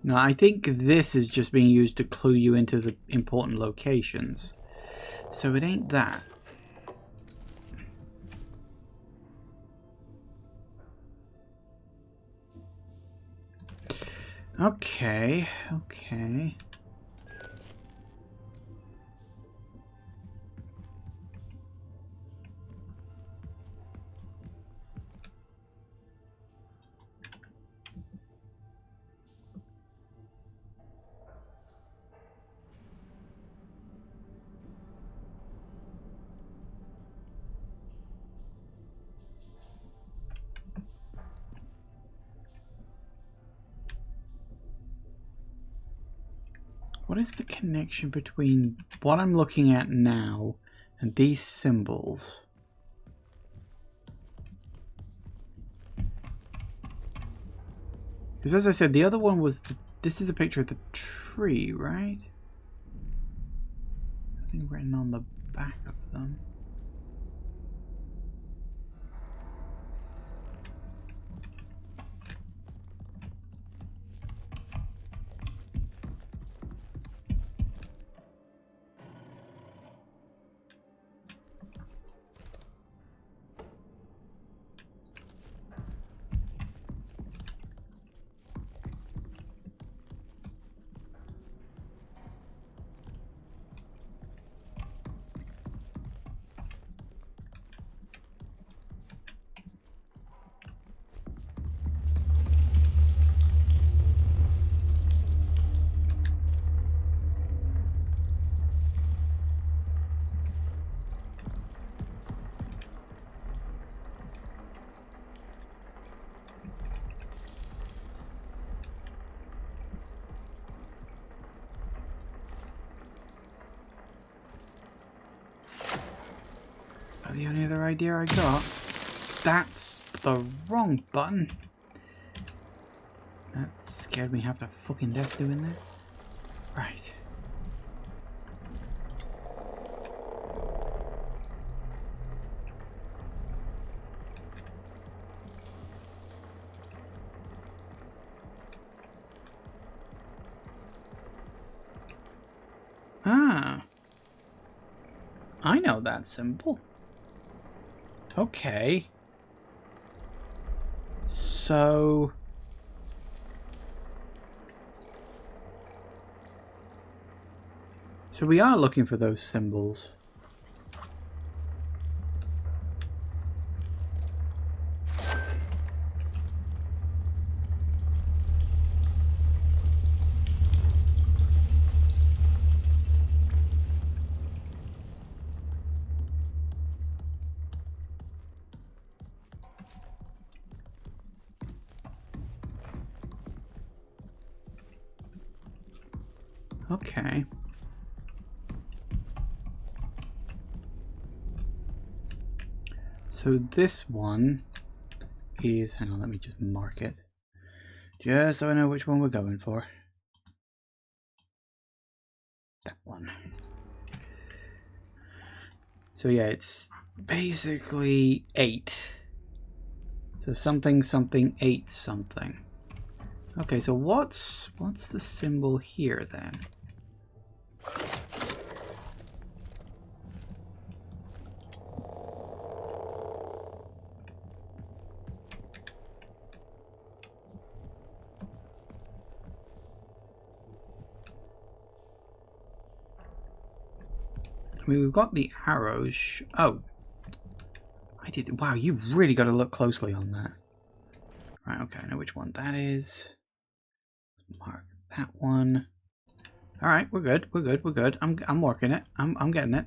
No, I think this is just being used to clue you into the important locations. So it ain't that. Okay, okay. What is the connection between what I'm looking at now and these symbols? Because as I said, the other one was... this is a picture of the tree, right? Nothing written on the back of them. the only other idea I got. That's the wrong button. That scared me half to fucking death doing that. Right. Ah. I know that symbol. Okay. So... So we are looking for those symbols. Okay. So this one is... Hang on, let me just mark it. Just so I know which one we're going for. That one. So yeah, it's basically 8. So something, something, 8, something. Okay, so what's the symbol here then? I mean, we've got the arrows. Oh, I did. Wow, you've really got to look closely on that. Right, okay, I know which one that is. Let's mark that one. All right, we're good. We're good. We're good. I'm working it. I'm getting it.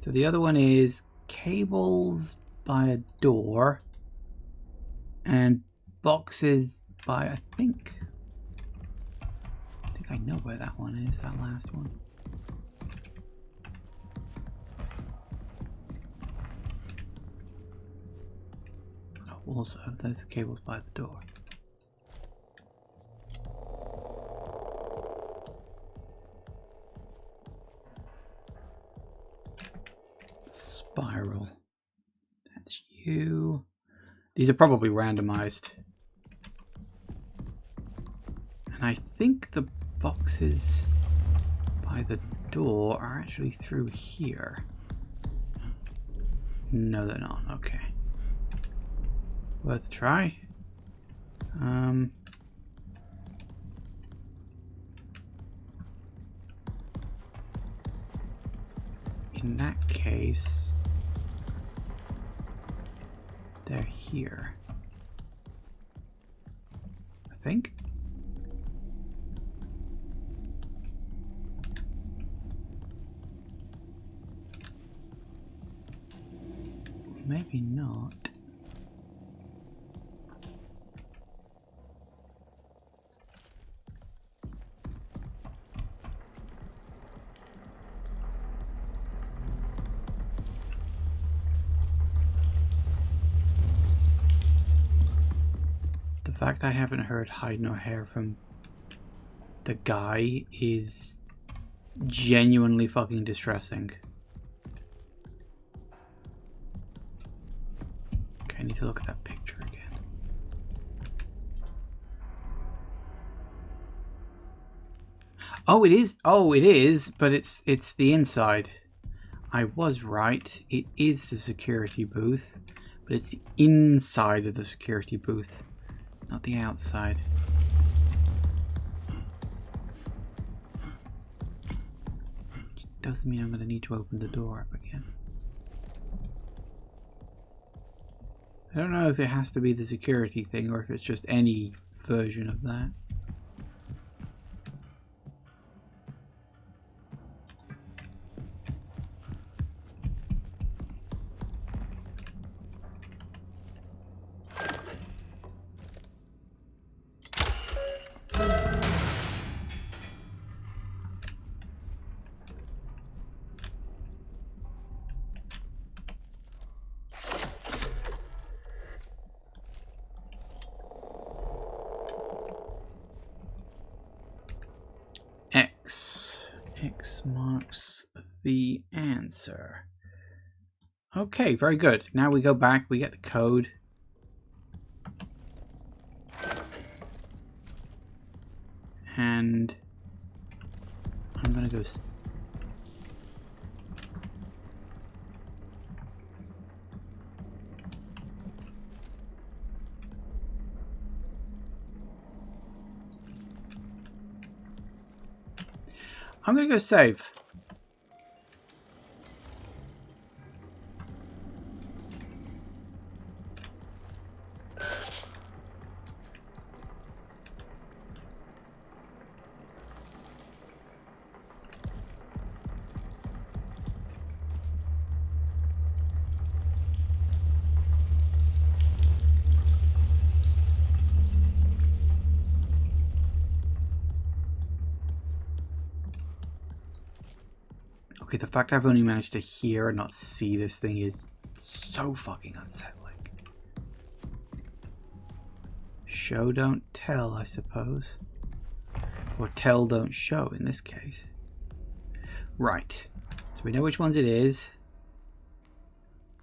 So the other one is cables by a door and boxes by, I think I know where that one is, that last one. Oh, also, there's the cables by the door. Spiral. That's you. These are probably randomized. And I think the boxes by the door are actually through here. No, they're not. Okay. Worth a try. In that case, they're here. I think. Maybe not. The fact I haven't heard hide nor hair from the guy is genuinely fucking distressing. Okay, I need to look at that picture again. Oh, it is. Oh, it is, but it's the inside. I was right. It is the security booth, but it's the inside of the security booth, not the outside. Which doesn't mean I'm going to need to open the door up again. I don't know if it has to be the security thing or if it's just any version of that. X marks the answer. Okay, very good. Now we go back, we get the code. And I'm gonna go... I'm gonna go save. Okay, the fact I've only managed to hear and not see this thing is so fucking unsettling. Show don't tell, I suppose. Or tell don't show in this case. Right. So we know which ones it is.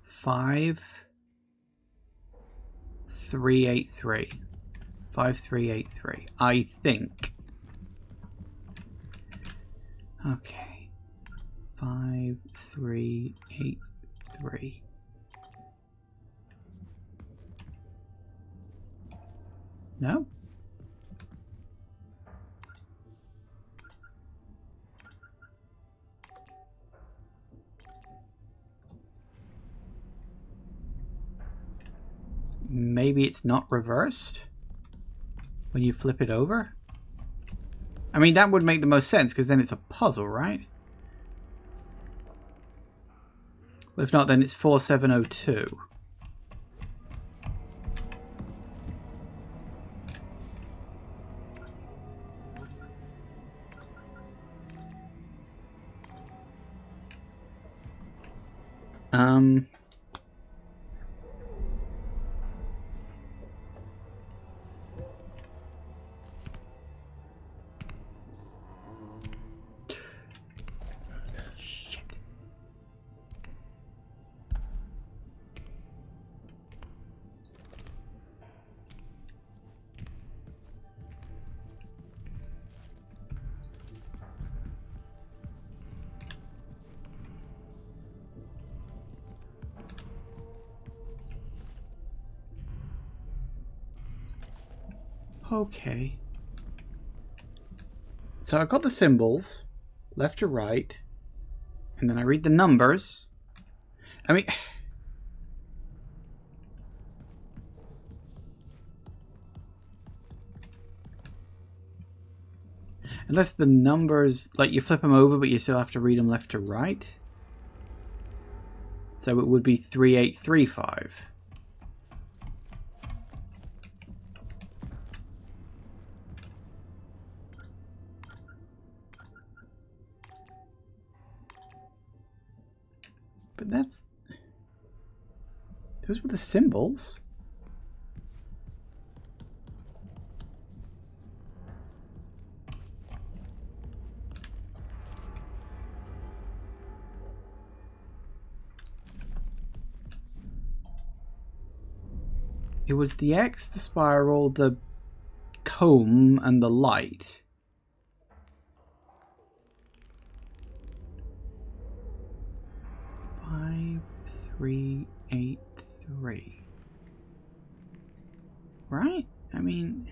5383. 5383. I think. Okay. 5383. No? Maybe it's not reversed when you flip it over? I mean, that would make the most sense because then it's a puzzle, right? Well, if not, then it's 4702. Shit. Okay. So I got the symbols, left to right, and then I read the numbers. I mean... Unless the numbers, like you flip them over, but you still have to read them left to right. So it would be 3835. But that's... Those were the symbols. It was the X, the spiral, the comb, and the light. Five, 3, 8, 3. Right? I mean...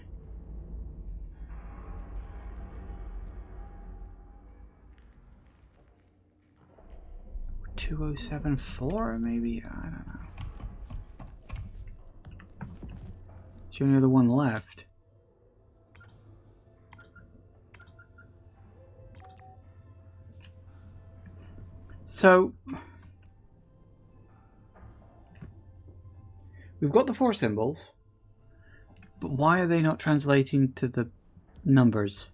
2074, maybe? I don't know. It's the only other one left. So... We've got the 4 symbols. But why are they not translating to the numbers?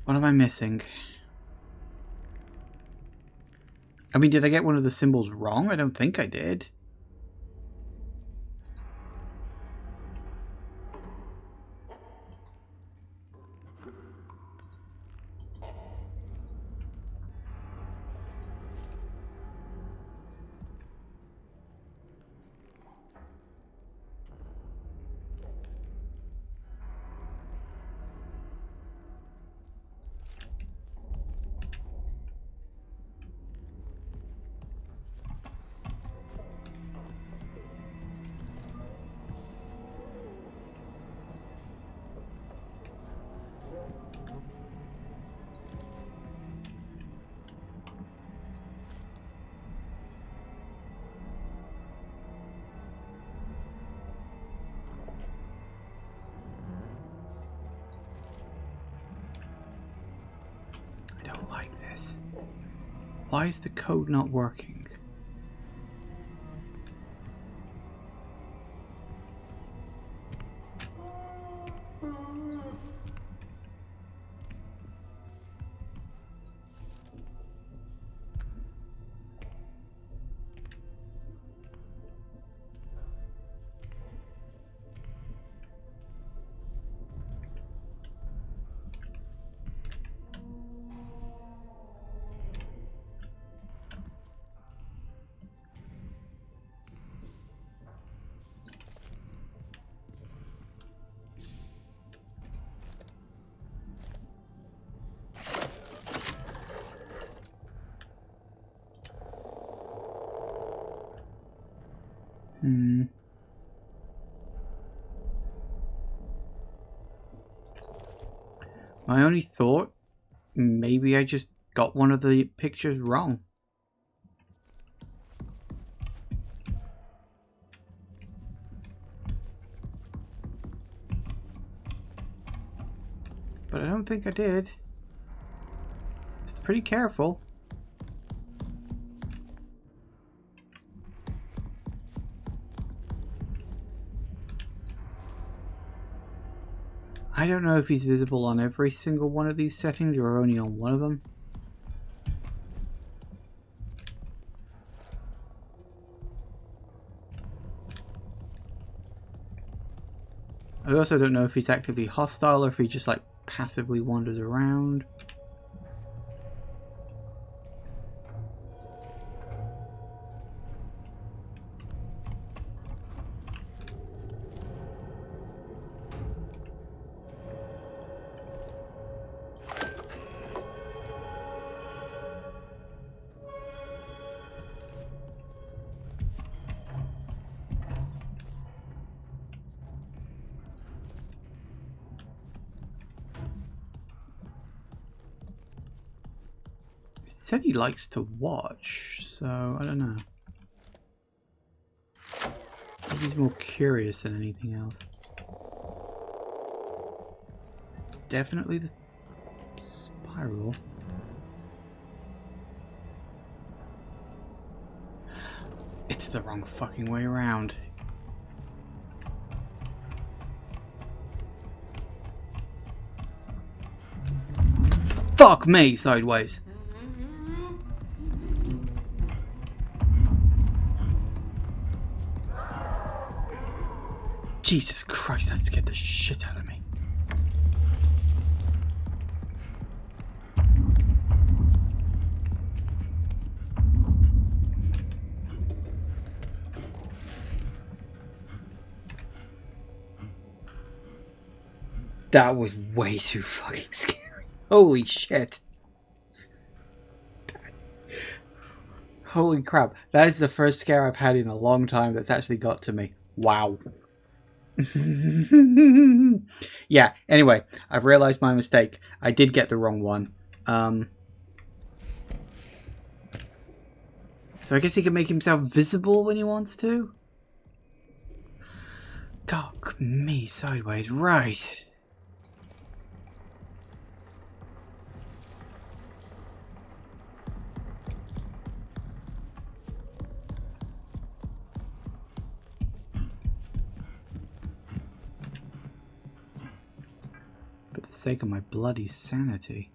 What am I missing? I mean, did I get one of the symbols wrong? I don't think I did. I don't like this. Why is the code not working? My only thought, maybe I just got one of the pictures wrong. But I don't think I did. It's pretty careful. I don't know if he's visible on every single one of these settings or only on one of them. I also don't know if he's actively hostile or if he just like passively wanders around. He said he likes to watch, so I don't know. Maybe he's more curious than anything else. It's definitely the spiral. It's the wrong fucking way around. Fuck me, sideways. Jesus Christ, that scared the shit out of me. That was way too fucking scary. Holy shit. Holy crap. That is the first scare I've had in a long time that's actually got to me. Wow. Yeah, anyway, I've realized my mistake. I did get the wrong one. So I guess he can make himself visible when he wants to? God, me sideways, right. sake of my bloody sanity.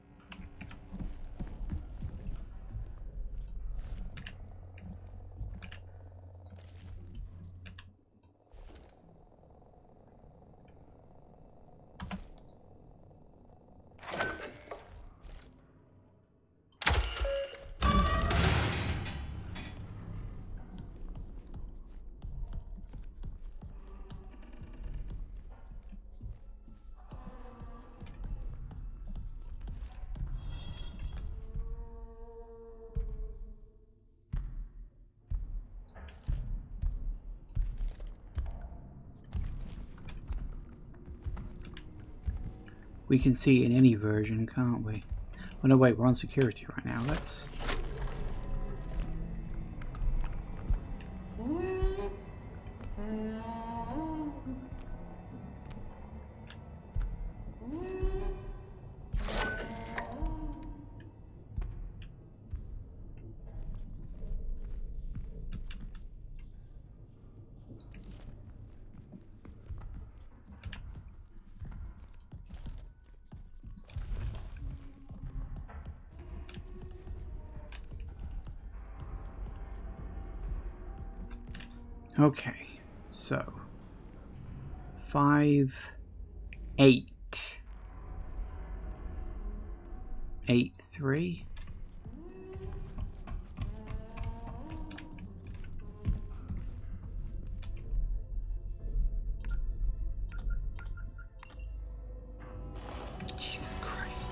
We can see in any version, can't we? Oh no, wait, we're on security right now. Let's... Okay, so 5, 8, 8, 3. Jesus Christ.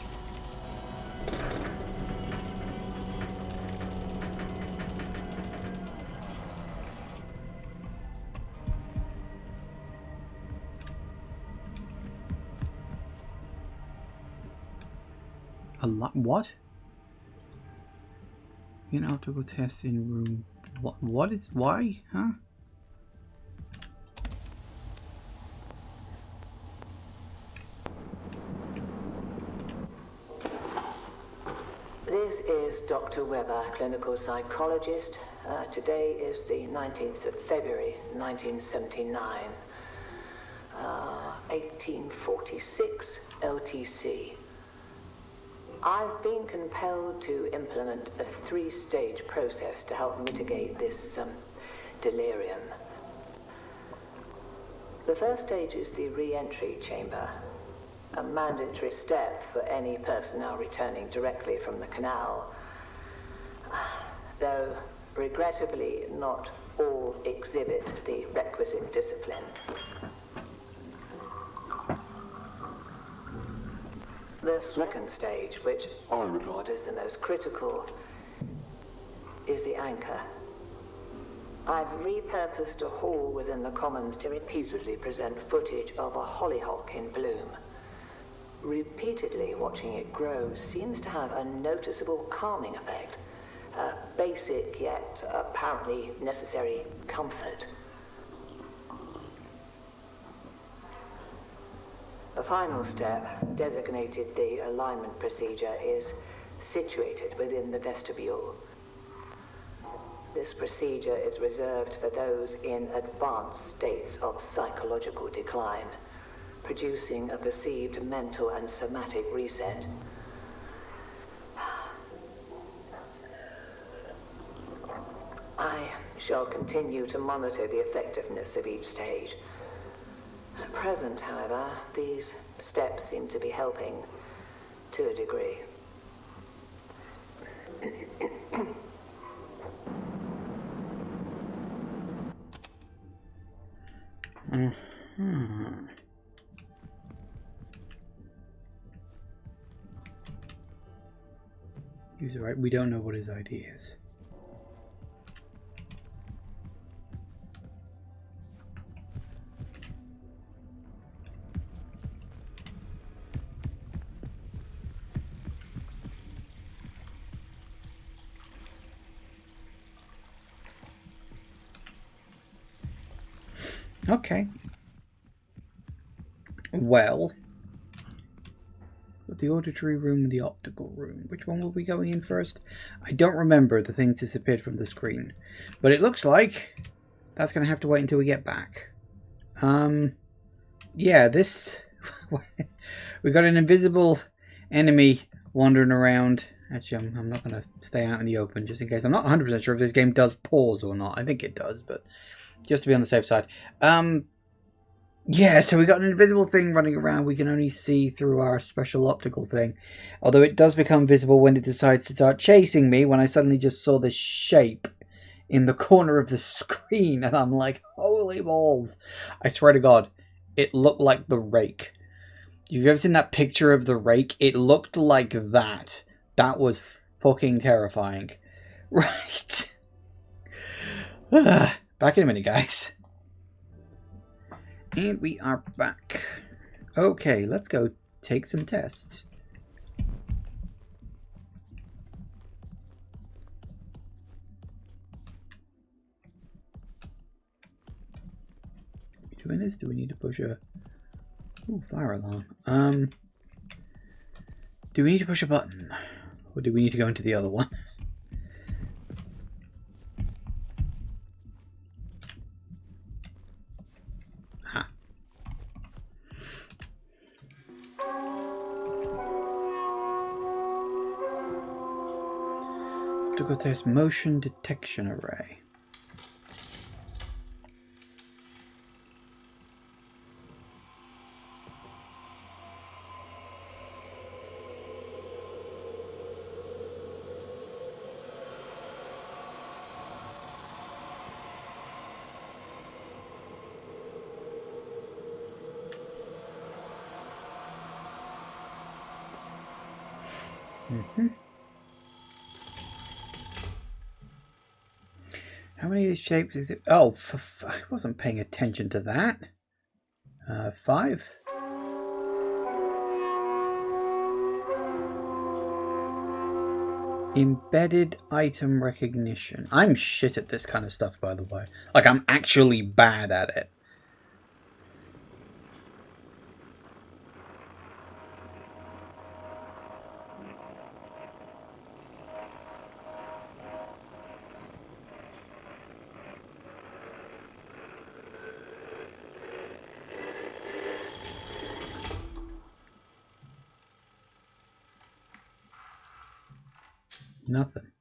A lot. What? You know, optical test in room. What is. Why? Huh? This is Dr. Weber, clinical psychologist. Today is the 19th of February, 1979. 1846 LTC. I've been compelled to implement a 3-stage process to help mitigate this delirium. The first stage is the re-entry chamber, a mandatory step for any personnel returning directly from the canal, though regrettably not all exhibit the requisite discipline. The second stage, which I regard as the most critical, is the anchor. I've repurposed a hall within the Commons to repeatedly present footage of a hollyhock in bloom. Repeatedly watching it grow seems to have a noticeable calming effect, a basic yet apparently necessary comfort. The final step, designated the alignment procedure, is situated within the vestibule. This procedure is reserved for those in advanced states of psychological decline, producing a perceived mental and somatic reset. I shall continue to monitor the effectiveness of each stage. At present, however, these steps seem to be helping to a degree. He's right. We don't know what his ID is. Okay. Well, the auditory room and the optical room. Which one will we going in first? I don't remember. The things disappeared from the screen. But it looks like that's going to have to wait until we get back. Yeah, this... We got an invisible enemy wandering around. Actually, I'm not going to stay out in the open just in case. I'm not 100% sure if this game does pause or not. I think it does, but just to be on the safe side. Yeah, so we got an invisible thing running around. We can only see through our special optical thing. Although it does become visible when it decides to start chasing me, when I suddenly just saw this shape in the corner of the screen. And I'm like, holy balls. I swear to God, it looked like the Rake. You've ever seen that picture of the Rake? It looked like that. That was fucking terrifying. Right. Back in a minute, guys. And we are back. Okay, let's go take some tests. Are we doing this? Do we need to push a... Ooh, fire alarm. Do we need to push a button? Or do we need to go into the other one? Ah. Look at this motion detection array. How many of these shapes is it? Oh, I wasn't paying attention to that. 5. Embedded item recognition. I'm shit at this kind of stuff, by the way. Like, I'm actually bad at it. Nothing.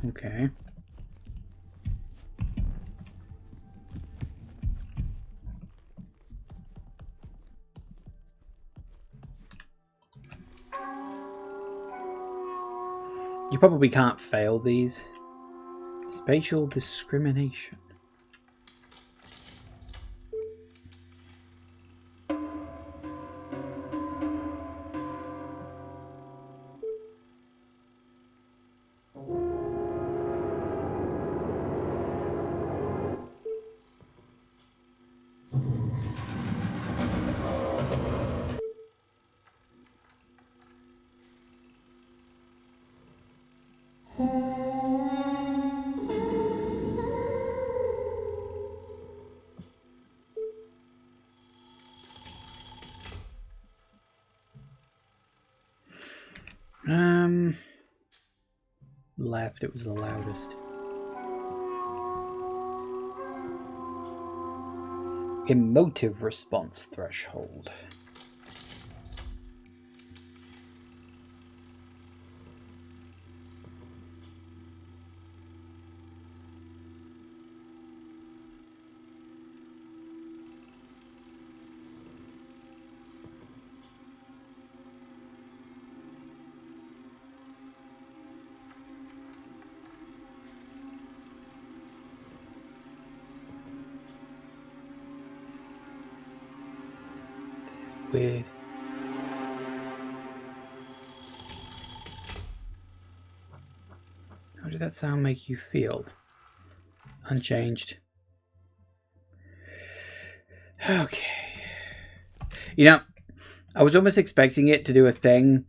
Okay. You probably can't fail these. Spatial discrimination. Left, it was the loudest. Emotive response threshold. Weird. How did that sound make you feel? Unchanged. Okay. You know, I was almost expecting it to do a thing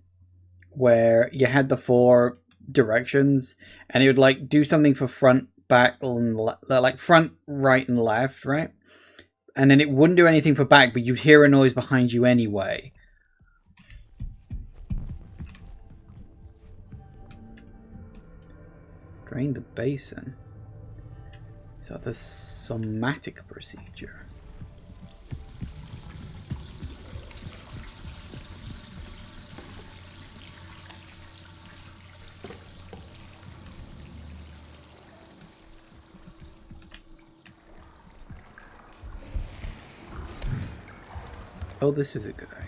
where you had the 4 directions and it would like do something for front, back, and like front, right, and left, right? And then it wouldn't do anything for back, but you'd hear a noise behind you anyway. Drain the basin. Is that the somatic procedure? Oh, this is a good idea.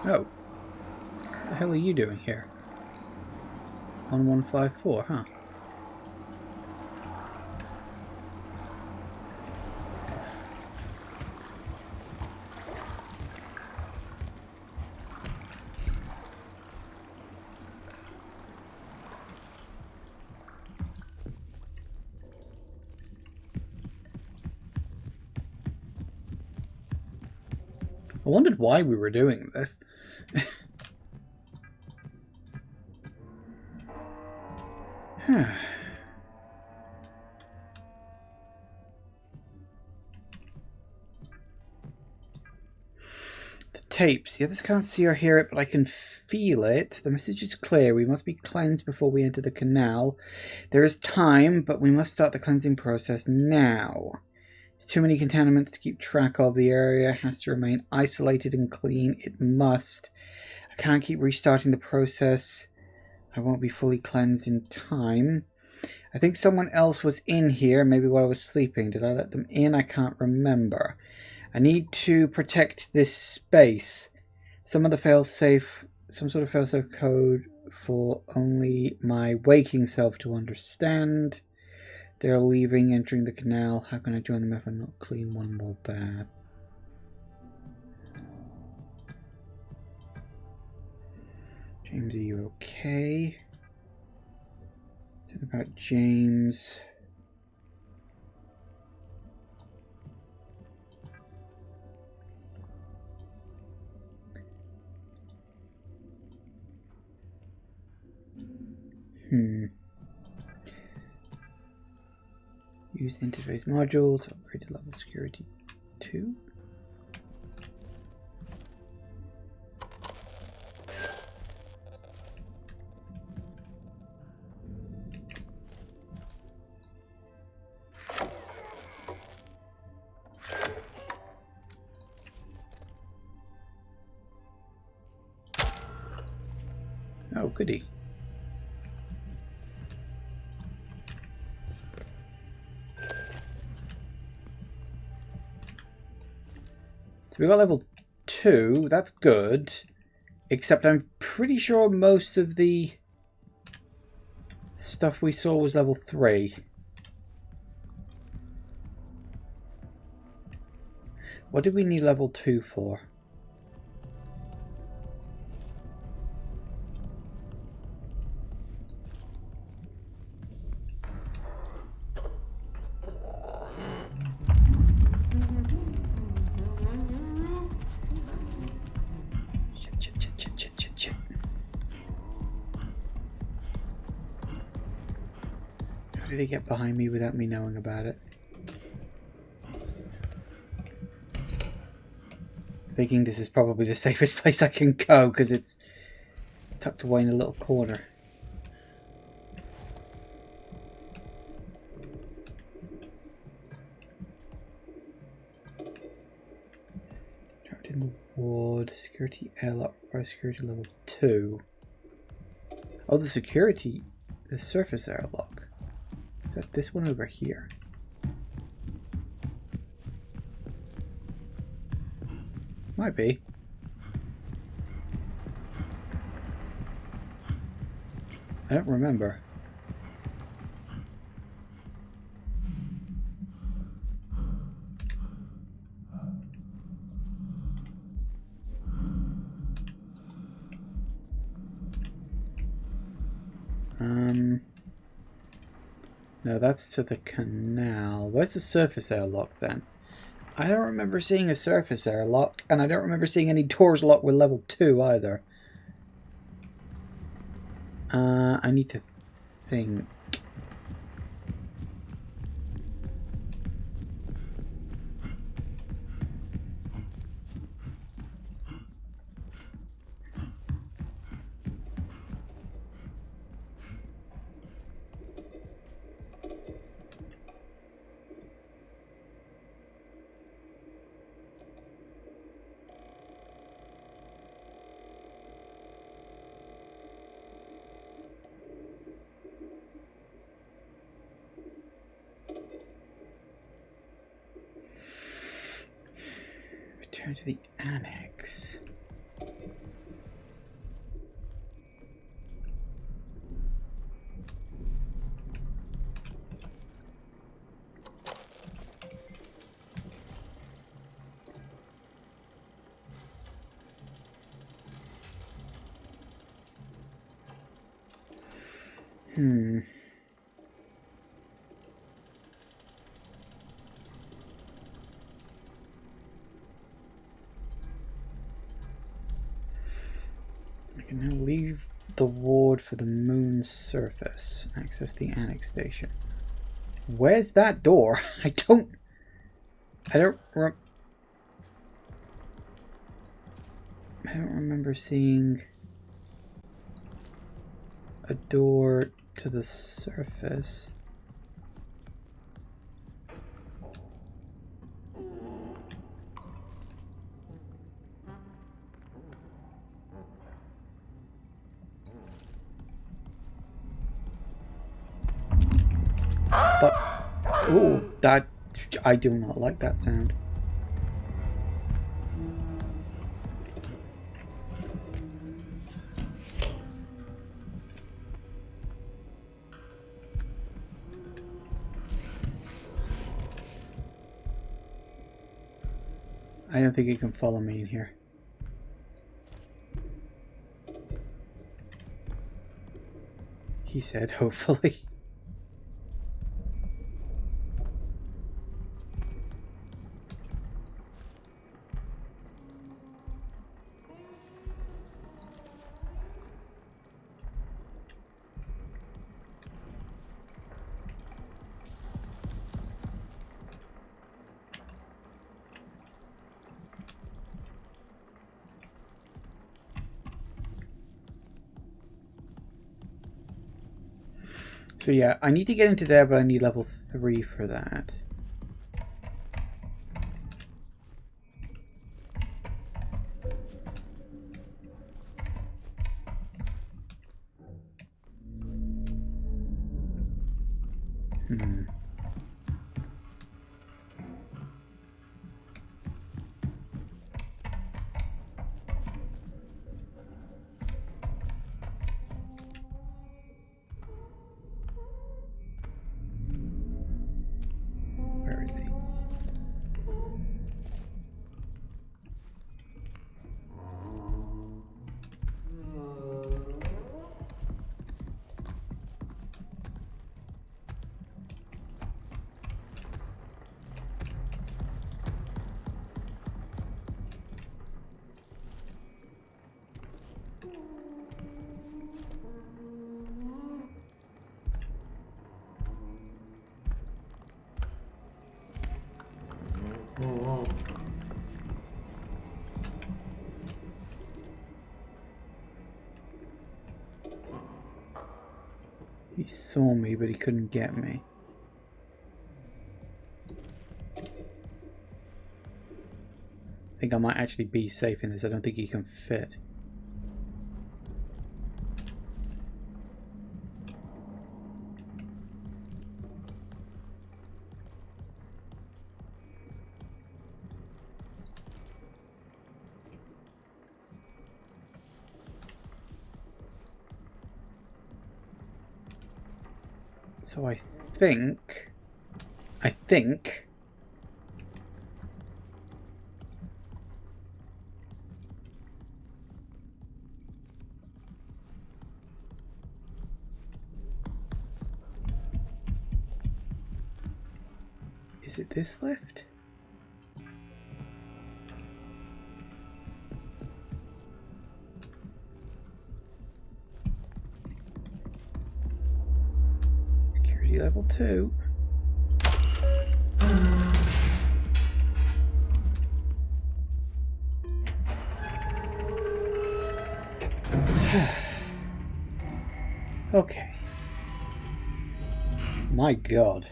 Oh. What the hell are you doing here? 1154, huh? I wondered why we were doing this. The tapes. The others can't see or hear it, but I can feel it. The message is clear. We must be cleansed before we enter the canal. There is time, but we must start the cleansing process now. There's too many contaminants to keep track of. The area has to remain isolated and clean. It must. I can't keep restarting the process. I won't be fully cleansed in time. I think someone else was in here, maybe while I was sleeping. Did I let them in? I can't remember. I need to protect this space. Some sort of failsafe code for only my waking self to understand. They're leaving, entering the canal. How can I join them if I not clean one more bath? James, are you okay? Something about James. Use interface module to upgrade to level security 2. Oh, goody. So we got level 2, that's good. Except I'm pretty sure most of the stuff we saw was level 3. What did we need level 2 for? Shit. How did he get behind me without me knowing about it? Thinking this is probably the safest place I can go because it's tucked away in a little corner. Trapped in the ward. Security airlock or security level 2. Oh, the surface airlock. Is that this one over here? Might be. I don't remember. No, that's to the canal. Where's the surface airlock then? I don't remember seeing a surface airlock, and I don't remember seeing any doors locked with level 2 either. I need to think. Return to the annex. I can now leave the ward for the moon's surface. Access the annex station. Where's that door? I don't remember seeing a door to the surface. But oh, that I do not like that sound. I don't think he can follow me in here. He said, hopefully. So yeah, I need to get into there, but I need level 3 for that. Where is he? He saw me, but he couldn't get me. I think I might actually be safe in this. I don't think he can fit. So I think... Is it this lift? Security level 2. Okay. My God.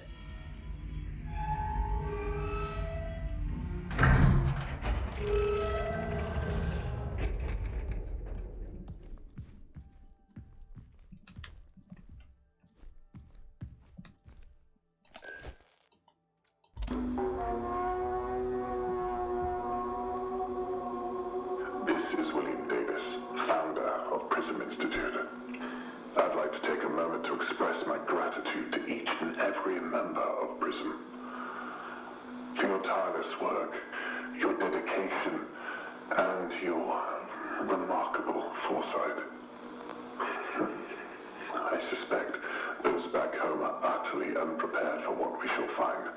tireless work, your dedication, and your remarkable foresight. I suspect those back home are utterly unprepared for what we shall find.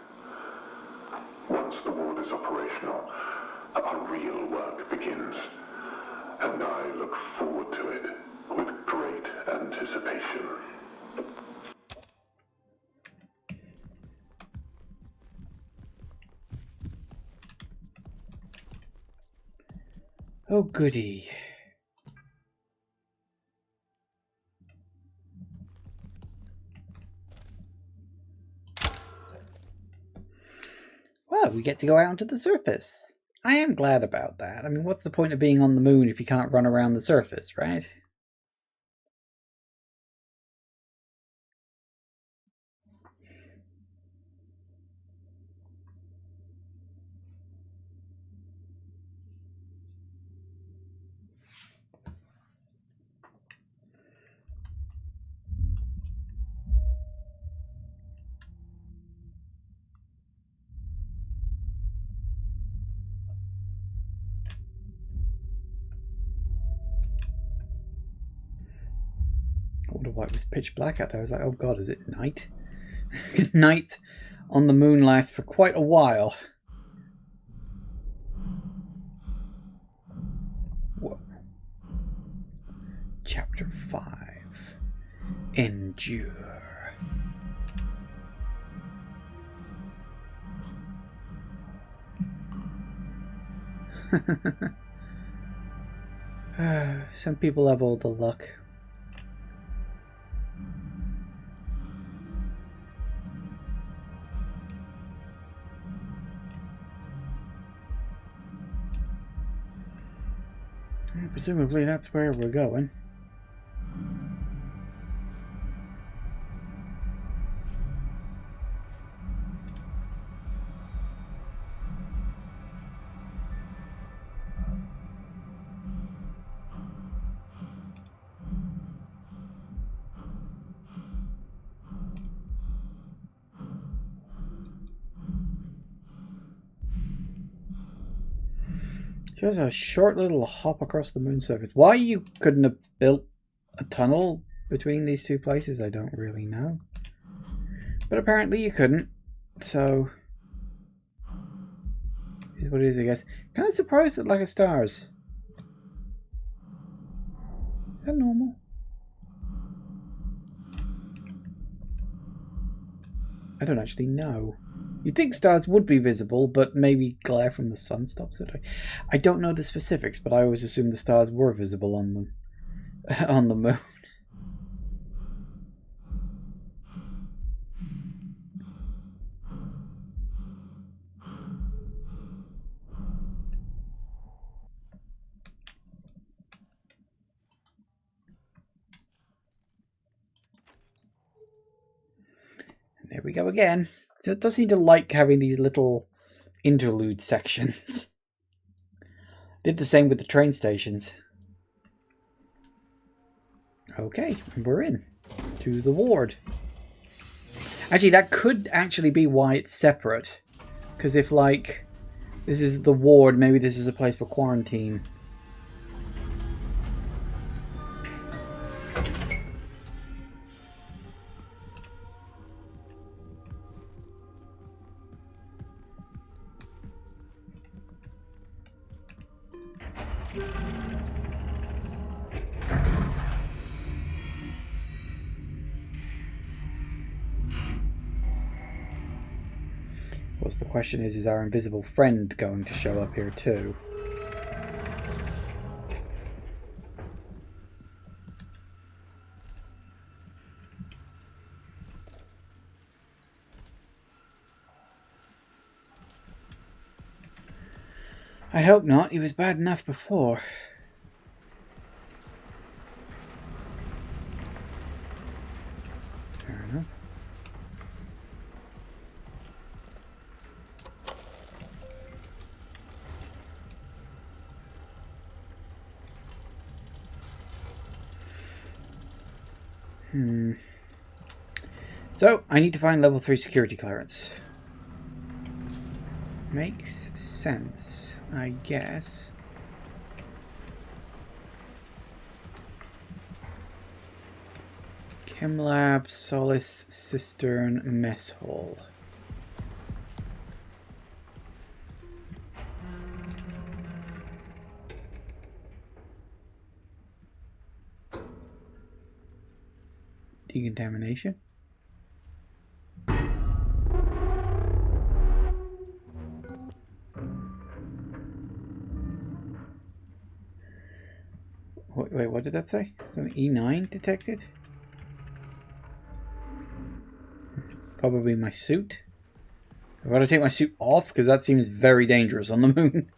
Once the ward is operational, our real work begins, and I look forward to it with great anticipation. Oh, goody. Well, we get to go out onto the surface. I am glad about that. I mean, what's the point of being on the moon if you can't run around the surface, right? I wonder why it was pitch black out there. I was like, oh god, is it night? Night on the moon lasts for quite a while. Whoa. Chapter 5. Endure. Some people have all the luck. Presumably that's where we're going. Just a short little hop across the moon surface. Why you couldn't have built a tunnel between these two places, I don't really know. But apparently you couldn't. So, is what it is, I guess. Kind of surprised at lack of stars. Is that normal? I don't actually know. You'd think stars would be visible, but maybe glare from the sun stops it. I don't know the specifics, but I always assumed the stars were visible on them. On the moon. And there we go again. So it does seem to like having these little interlude sections. Did the same with the train stations. Okay, we're in to the ward. Actually, that could actually be why it's separate. Because if, like, this is the ward, maybe this is a place for quarantine. What's the question is our invisible friend going to show up here too? I hope not. He was bad enough before. Fair enough. So, I need to find level 3 security clearance. Makes sense, I guess. Chem lab, Solace Cistern, Mess Hall. Decontamination. Wait, what did that say? So an E9 detected? Probably my suit. I've got to take my suit off because that seems very dangerous on the moon.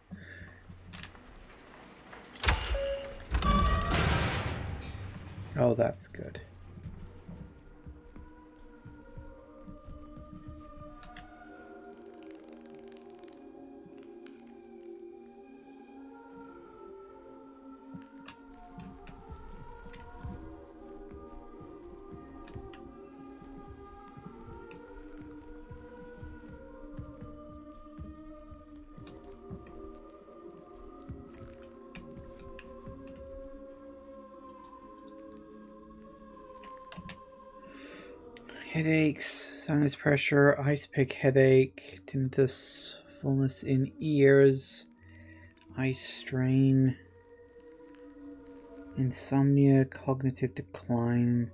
Oh, that's good. Headaches, sinus pressure, ice pick headache, tinnitus, fullness in ears, eye strain, insomnia, cognitive decline,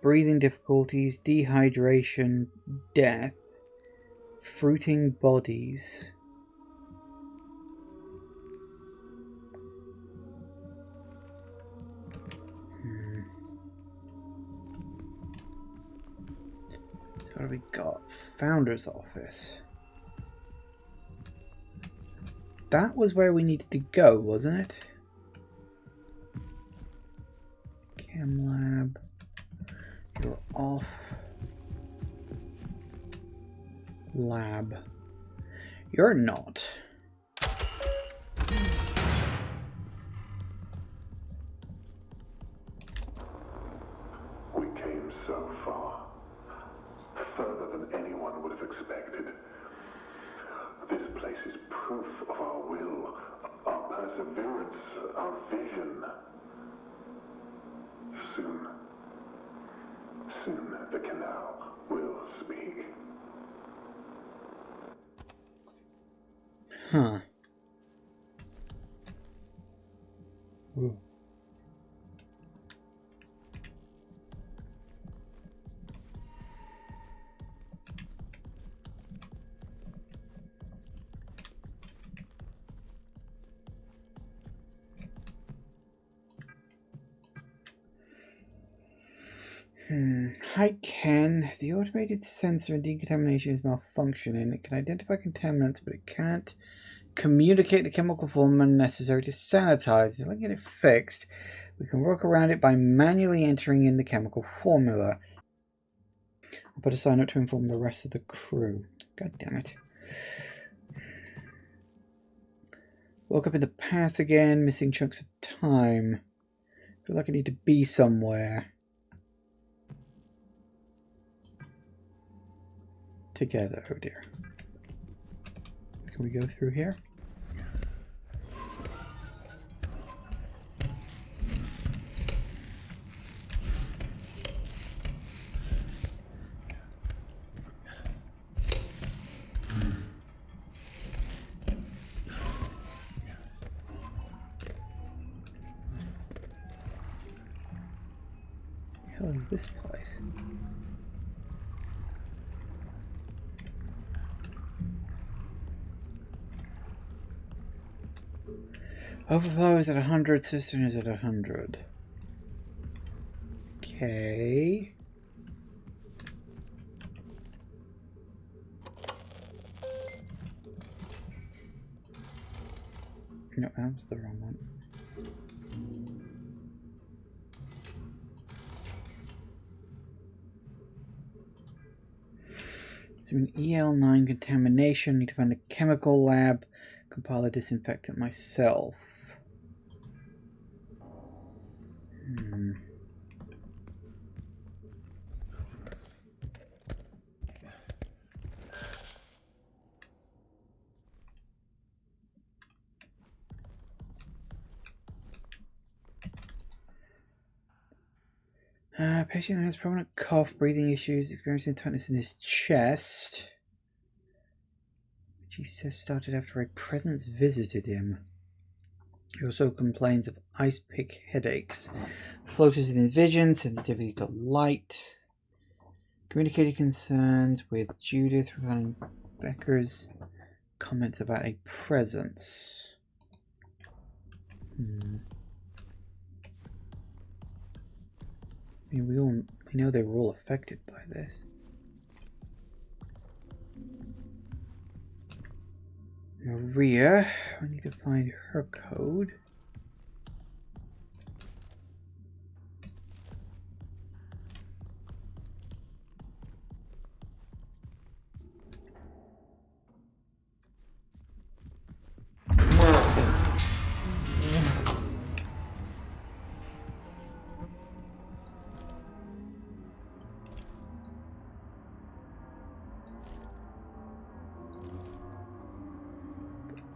breathing difficulties, dehydration, death, fruiting bodies. What do we got? Founder's office. That was where we needed to go, wasn't it? Chem lab. You're off. Lab. You're not. We came so far. Further than anyone would have expected. This place is proof of our will, our perseverance, our vision. Soon the canal will speak. Huh. Ooh. Hi Ken, the automated sensor in decontamination is malfunctioning. It can identify contaminants, but it can't communicate the chemical formula necessary to sanitize. If I get it fixed, we can work around it by manually entering in the chemical formula. I'll put a sign up to inform the rest of the crew. God damn it. Woke up in the past again, missing chunks of time. Feel like I need to be somewhere. Together, oh dear. Can we go through here? What the hell is this place? Overflow is at 100, cistern is at 100. Okay. No, that was the wrong one. So an EL9 contamination. Need to find the chemical lab. Compile a disinfectant myself. Patient has prominent cough, breathing issues, experiencing tightness in his chest, which he says started after a presence visited him. He also complains of ice pick headaches, floaters in his vision, sensitivity to light, communicated concerns with Judith regarding Becker's comments about a presence. I mean, we know they were all affected by this. Maria, I need to find her code.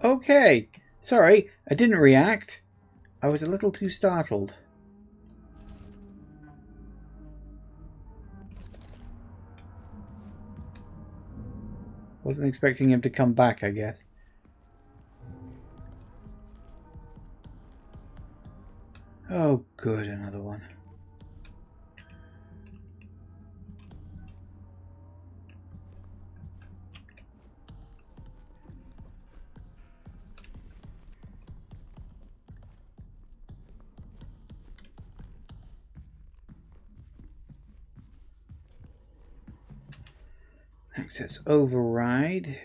Okay, sorry, I didn't react. I was a little too startled. Wasn't expecting him to come back, I guess. Oh, good, another one. Access override.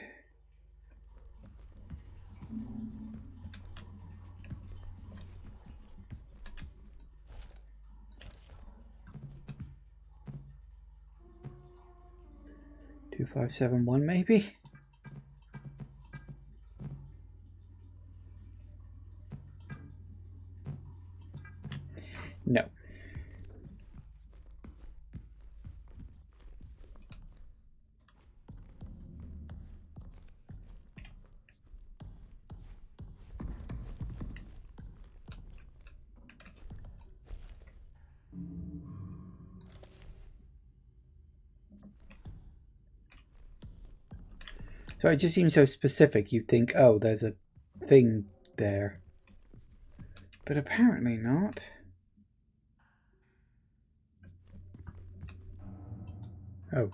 Two 571 maybe? No. So it just seems so specific. You'd think, oh, there's a thing there. But apparently not. Oh.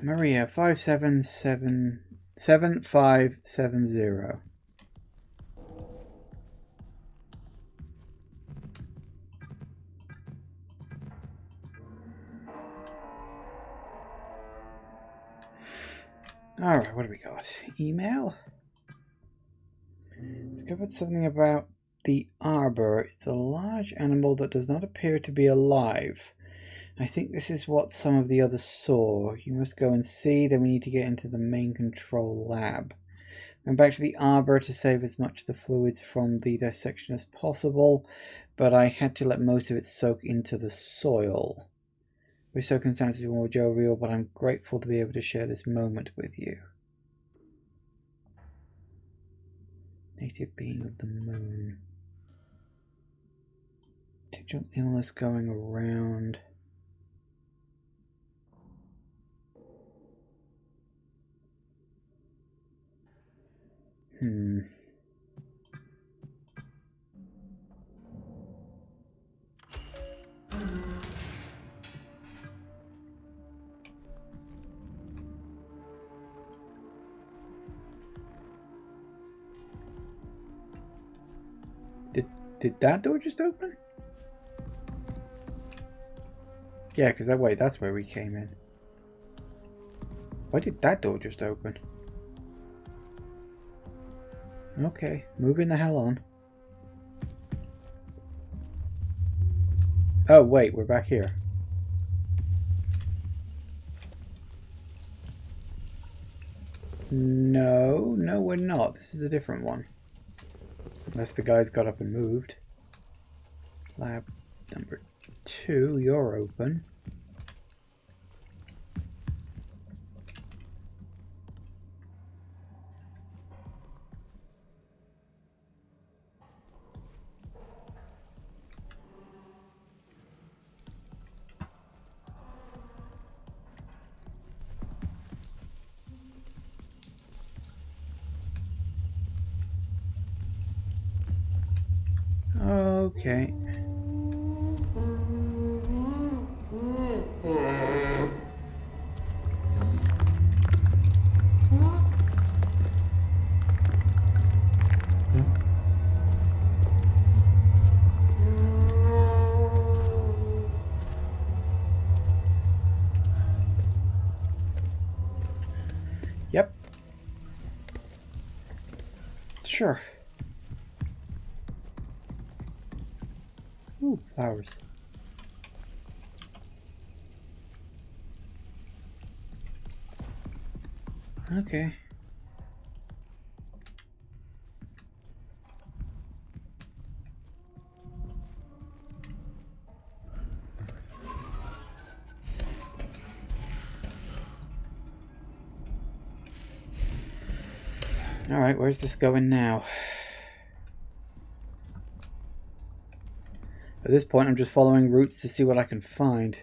Maria, 5777570. Alright, what do we got? Email? Discovered something about the arbor. It's a large animal that does not appear to be alive. I think this is what some of the others saw. You must go and see, then we need to get into the main control lab. Went back to the arbor to save as much of the fluids from the dissection as possible, but I had to let most of it soak into the soil. The circumstances were more jovial, but I'm grateful to be able to share this moment with you. Native being of the moon. Potential illness going around. Did that door just open? Yeah, because that's where we came in. Why did that door just open? Okay, moving the hell on. Oh, wait, we're back here. No, we're not. This is a different one. Unless the guys got up and moved. Lab number 2, you're open. Okay. Yep. Sure. Ooh, flowers. Okay. Alright, where's this going now? At this point, I'm just following routes to see what I can find.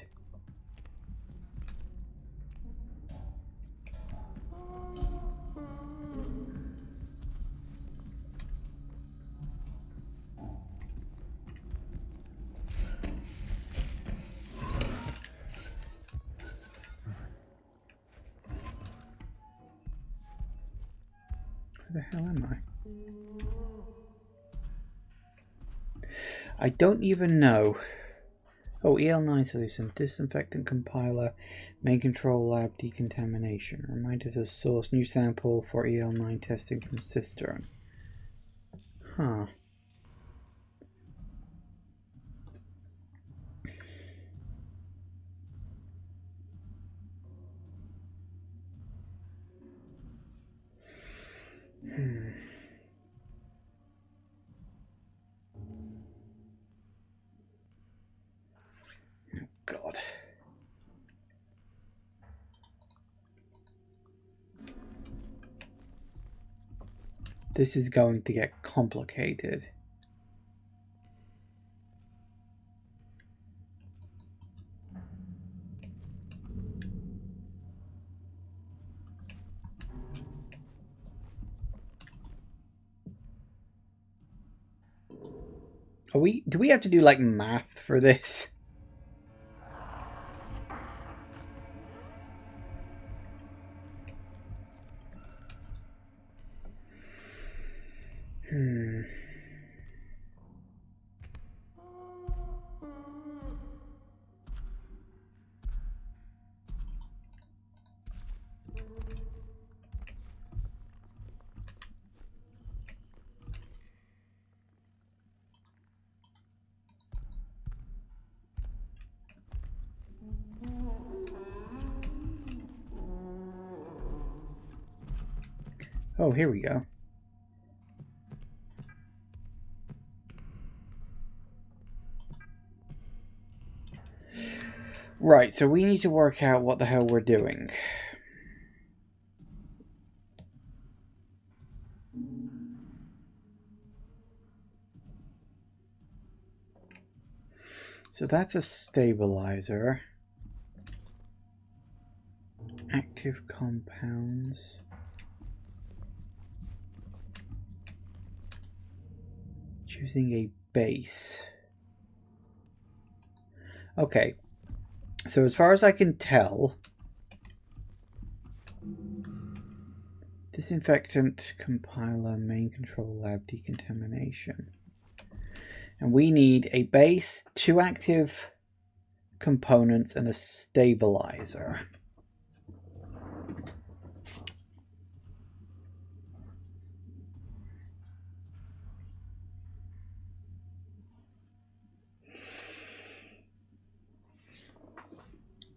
Where the hell am I? I don't even know. Oh, EL9 solution, disinfectant compiler, main control lab decontamination. Reminder to source new sample for EL9 testing from cistern. Huh. God. This is going to get complicated. Do we have to do like math for this? Oh, here we go. Right, so we need to work out what the hell we're doing. So that's a stabilizer. Active compounds. Choosing a base. Okay. So as far as I can tell, disinfectant compiler, main control lab decontamination. And we need a base, 2 active components, and a stabilizer.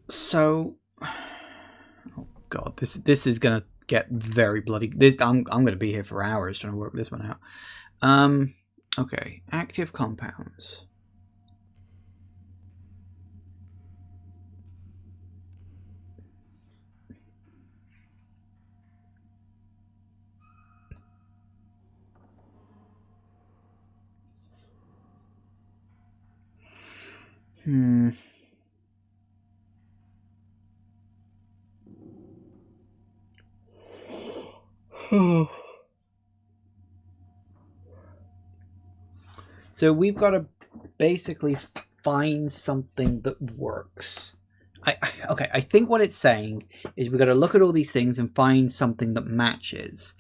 So, oh god, this is gonna get very bloody. I'm gonna be here for hours trying to work this one out. Okay, active compounds. So we've got a basically find something that works. Okay, I think what it's saying is we've got to look at all these things and find something that matches,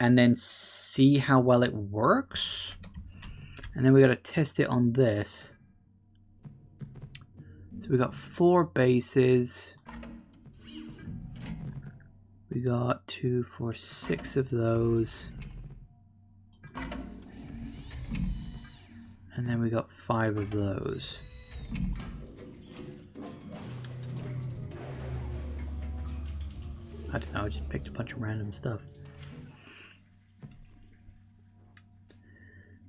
and then see how well it works. And then we got to test it on this. So we got 4 bases. We got 2, 4, 6 of those. And then we got 5 of those. I don't know, I just picked a bunch of random stuff.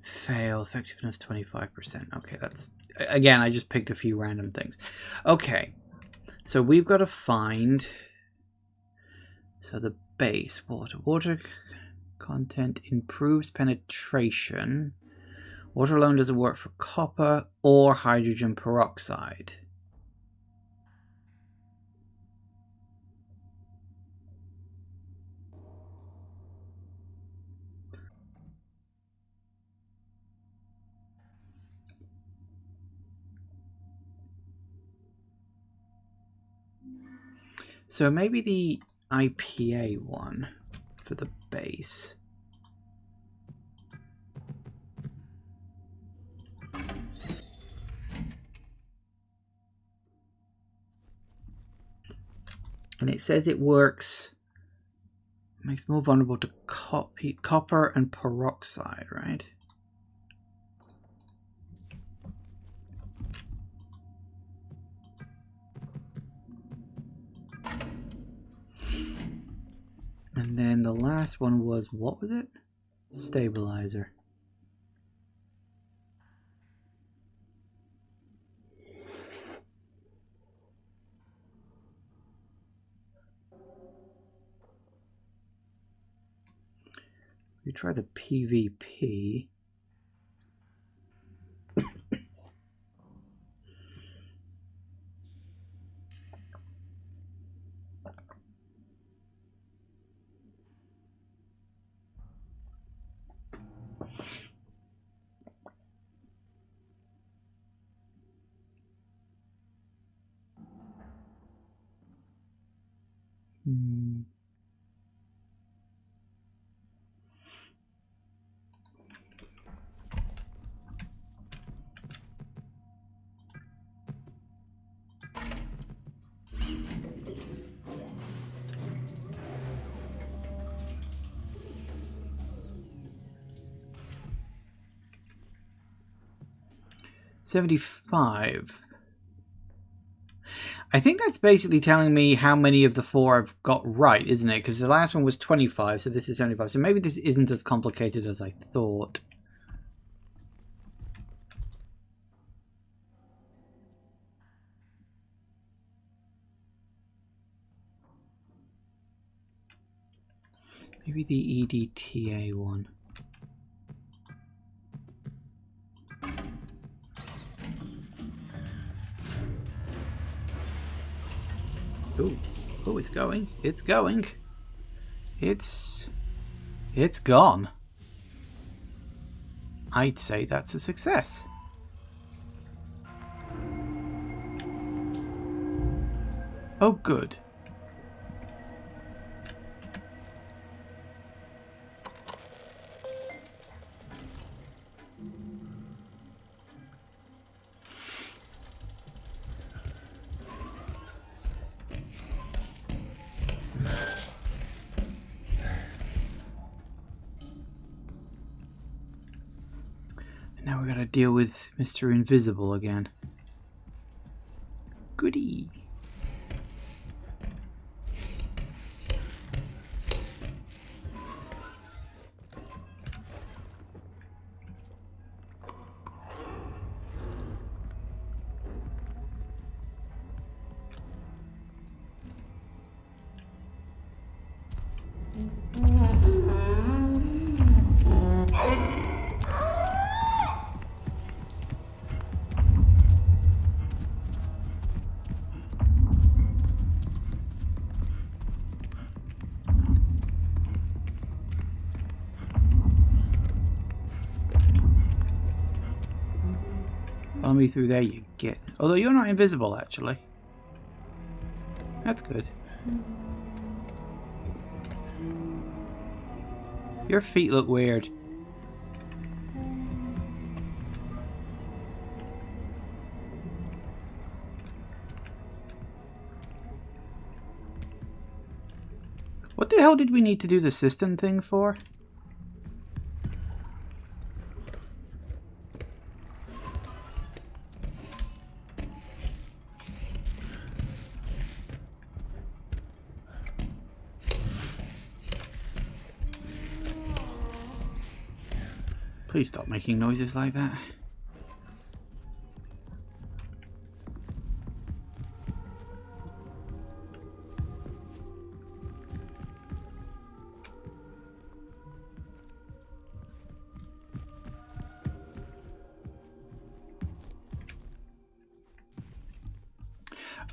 Fail, effectiveness 25%. Okay, that's... Again, I just picked a few random things. Okay, so we've got to find... So the base, water content improves penetration. Water alone doesn't work for copper or hydrogen peroxide. So maybe the IPA one for the base. And it says it works, makes more vulnerable to copper and peroxide, right? And then the last one was, what was it? Stabilizer. We try the PvP. Hmm. $75. I think that's basically telling me how many of the 4 I've got right, isn't it? Because the last one was 25, so this is 75. So maybe this isn't as complicated as I thought. Maybe the EDTA one. Oh, it's going. It's going. It's gone. I'd say that's a success. Oh, good. Now we gotta deal with Mr. Invisible again. Goody. Follow me through there, you git. Although you're not invisible, actually. That's good. Your feet look weird. What the hell did we need to do the system thing for? Please stop making noises like that.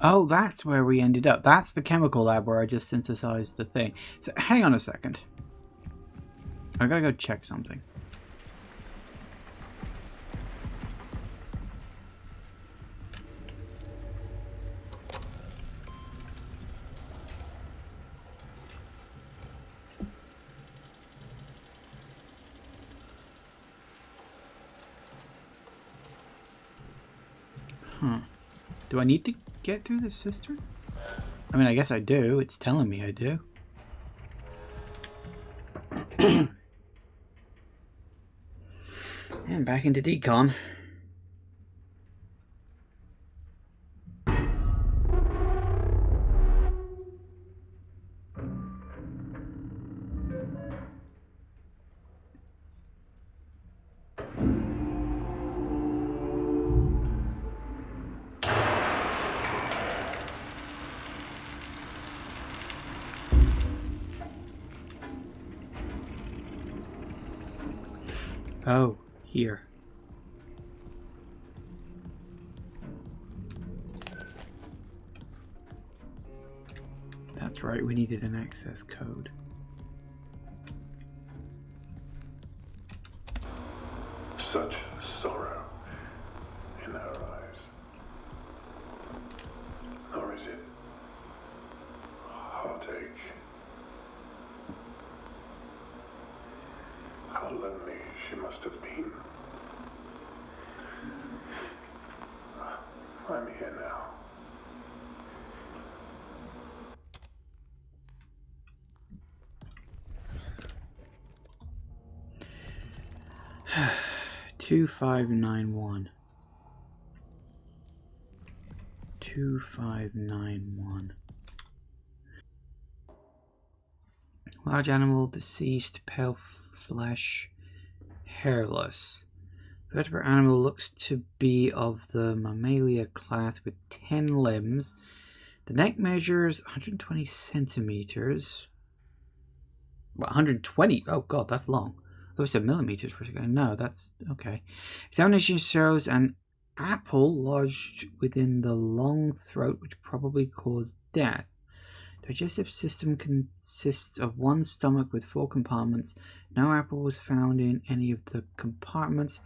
Oh, that's where we ended up. That's the chemical lab where I just synthesized the thing. So, hang on a second. I gotta go check something. Huh. Do I need to get through the cistern? I mean, I guess I do. It's telling me I do. And back into decon. Oh, here. That's right, we needed an access code. Such sorrow in her eyes. Or is it heartache? How lonely she must have been. I'm here now. Two 2591. 2591. Large animal, deceased, pale flesh, hairless. Vertebrate animal looks to be of the mammalia class with 10 limbs. The neck measures 120 centimeters. What, 120? Oh god, that's long. I thought it said millimeters for a second. No, that's okay. Examination shows an apple lodged within the long throat, which probably caused death. Digestive system consists of one stomach with 4 compartments. No apple was found in any of the compartments.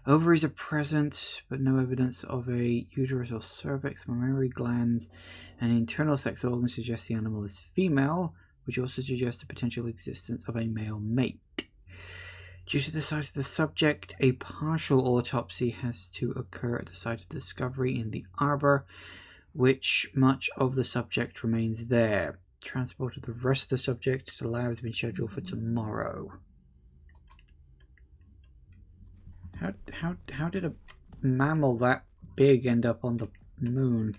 Ovaries are present, but no evidence of a uterus or cervix. Mammary glands and internal sex organs suggest the animal is female, which also suggests the potential existence of a male mate. Due to the size of the subject, a partial autopsy has to occur at the site of discovery in the arbor, which much of the subject remains there. Transport of the rest of the subject to the lab has been scheduled for tomorrow. How did a mammal that big end up on the moon?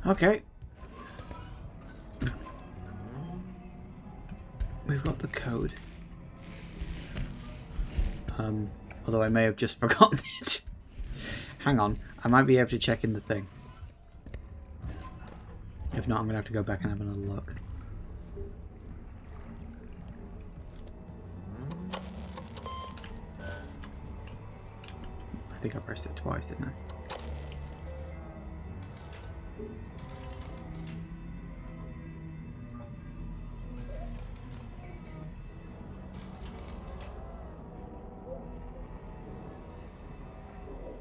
Okay. We've got the code. Although I may have just forgotten it. Hang on. I might be able to check in the thing. If not, I'm going to have to go back and have another look. I think I pressed it twice, didn't I?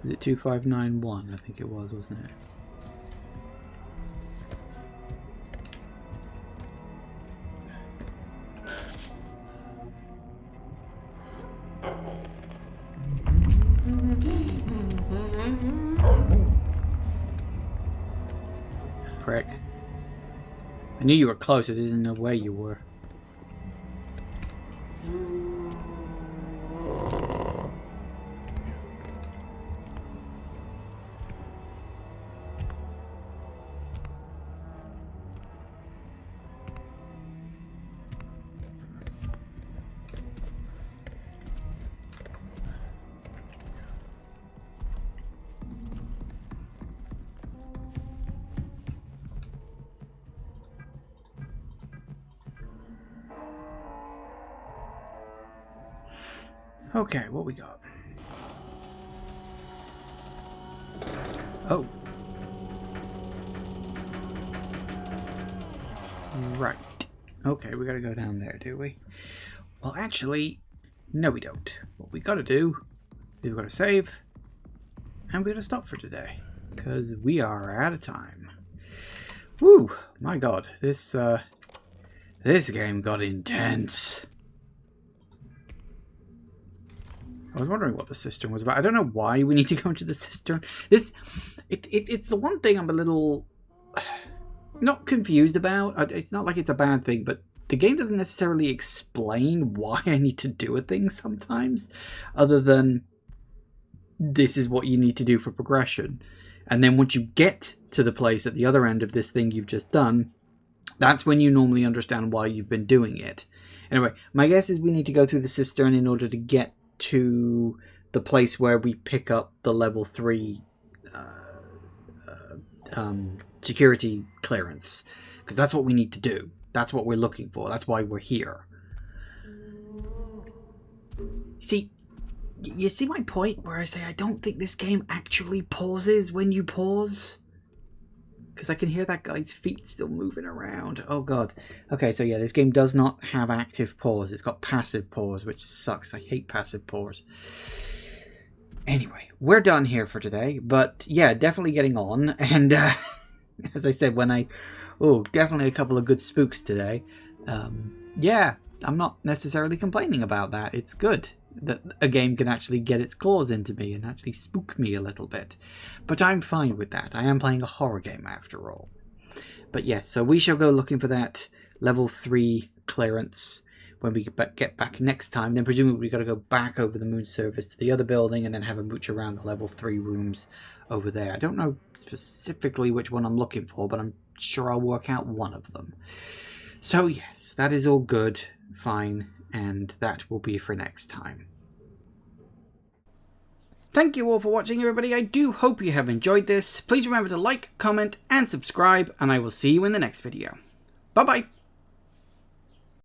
Was it 2591? I think it was, wasn't it? Prick. I knew you were close, I didn't know where you were. Okay, what we got? Oh. Right. Okay, we gotta go down there, do we? Well, actually, no we don't. What we gotta do is we gotta save, and we gotta stop for today, because we are out of time. Woo! My god, this game got intense. I was wondering what the cistern was about. I don't know why we need to go into the cistern. It's the one thing I'm a little not confused about. It's not like it's a bad thing, but the game doesn't necessarily explain why I need to do a thing sometimes, other than this is what you need to do for progression. And then once you get to the place at the other end of this thing you've just done, that's when you normally understand why you've been doing it. Anyway, my guess is we need to go through the cistern in order to get to the place where we pick up the level 3 security clearance, because that's what we need to do. That's what we're looking for. That's why we're here. See, you see my point where I say I don't think this game actually pauses when you pause? Because I can hear that guy's feet still moving around. Oh god. Okay, so yeah, this game does not have active pause. It's got passive pause, which sucks. I hate passive pause. Anyway, we're done here for today. But yeah, definitely getting on. And as I said, definitely a couple of good spooks today. Yeah, I'm not necessarily complaining about that. It's good that a game can actually get its claws into me and actually spook me a little bit. But I'm fine with that. I am playing a horror game after all. But yes, so we shall go looking for that level 3 clearance when we get back next time. Then presumably we've got to go back over the moon surface to the other building and then have a mooch around the level 3 rooms over there. I don't know specifically which one I'm looking for, but I'm sure I'll work out one of them. So yes, that is all good, fine, and that will be for next time. Thank you all for watching, everybody. I do hope you have enjoyed this. Please remember to like, comment, and subscribe, and I will see you in the next video. Bye-bye.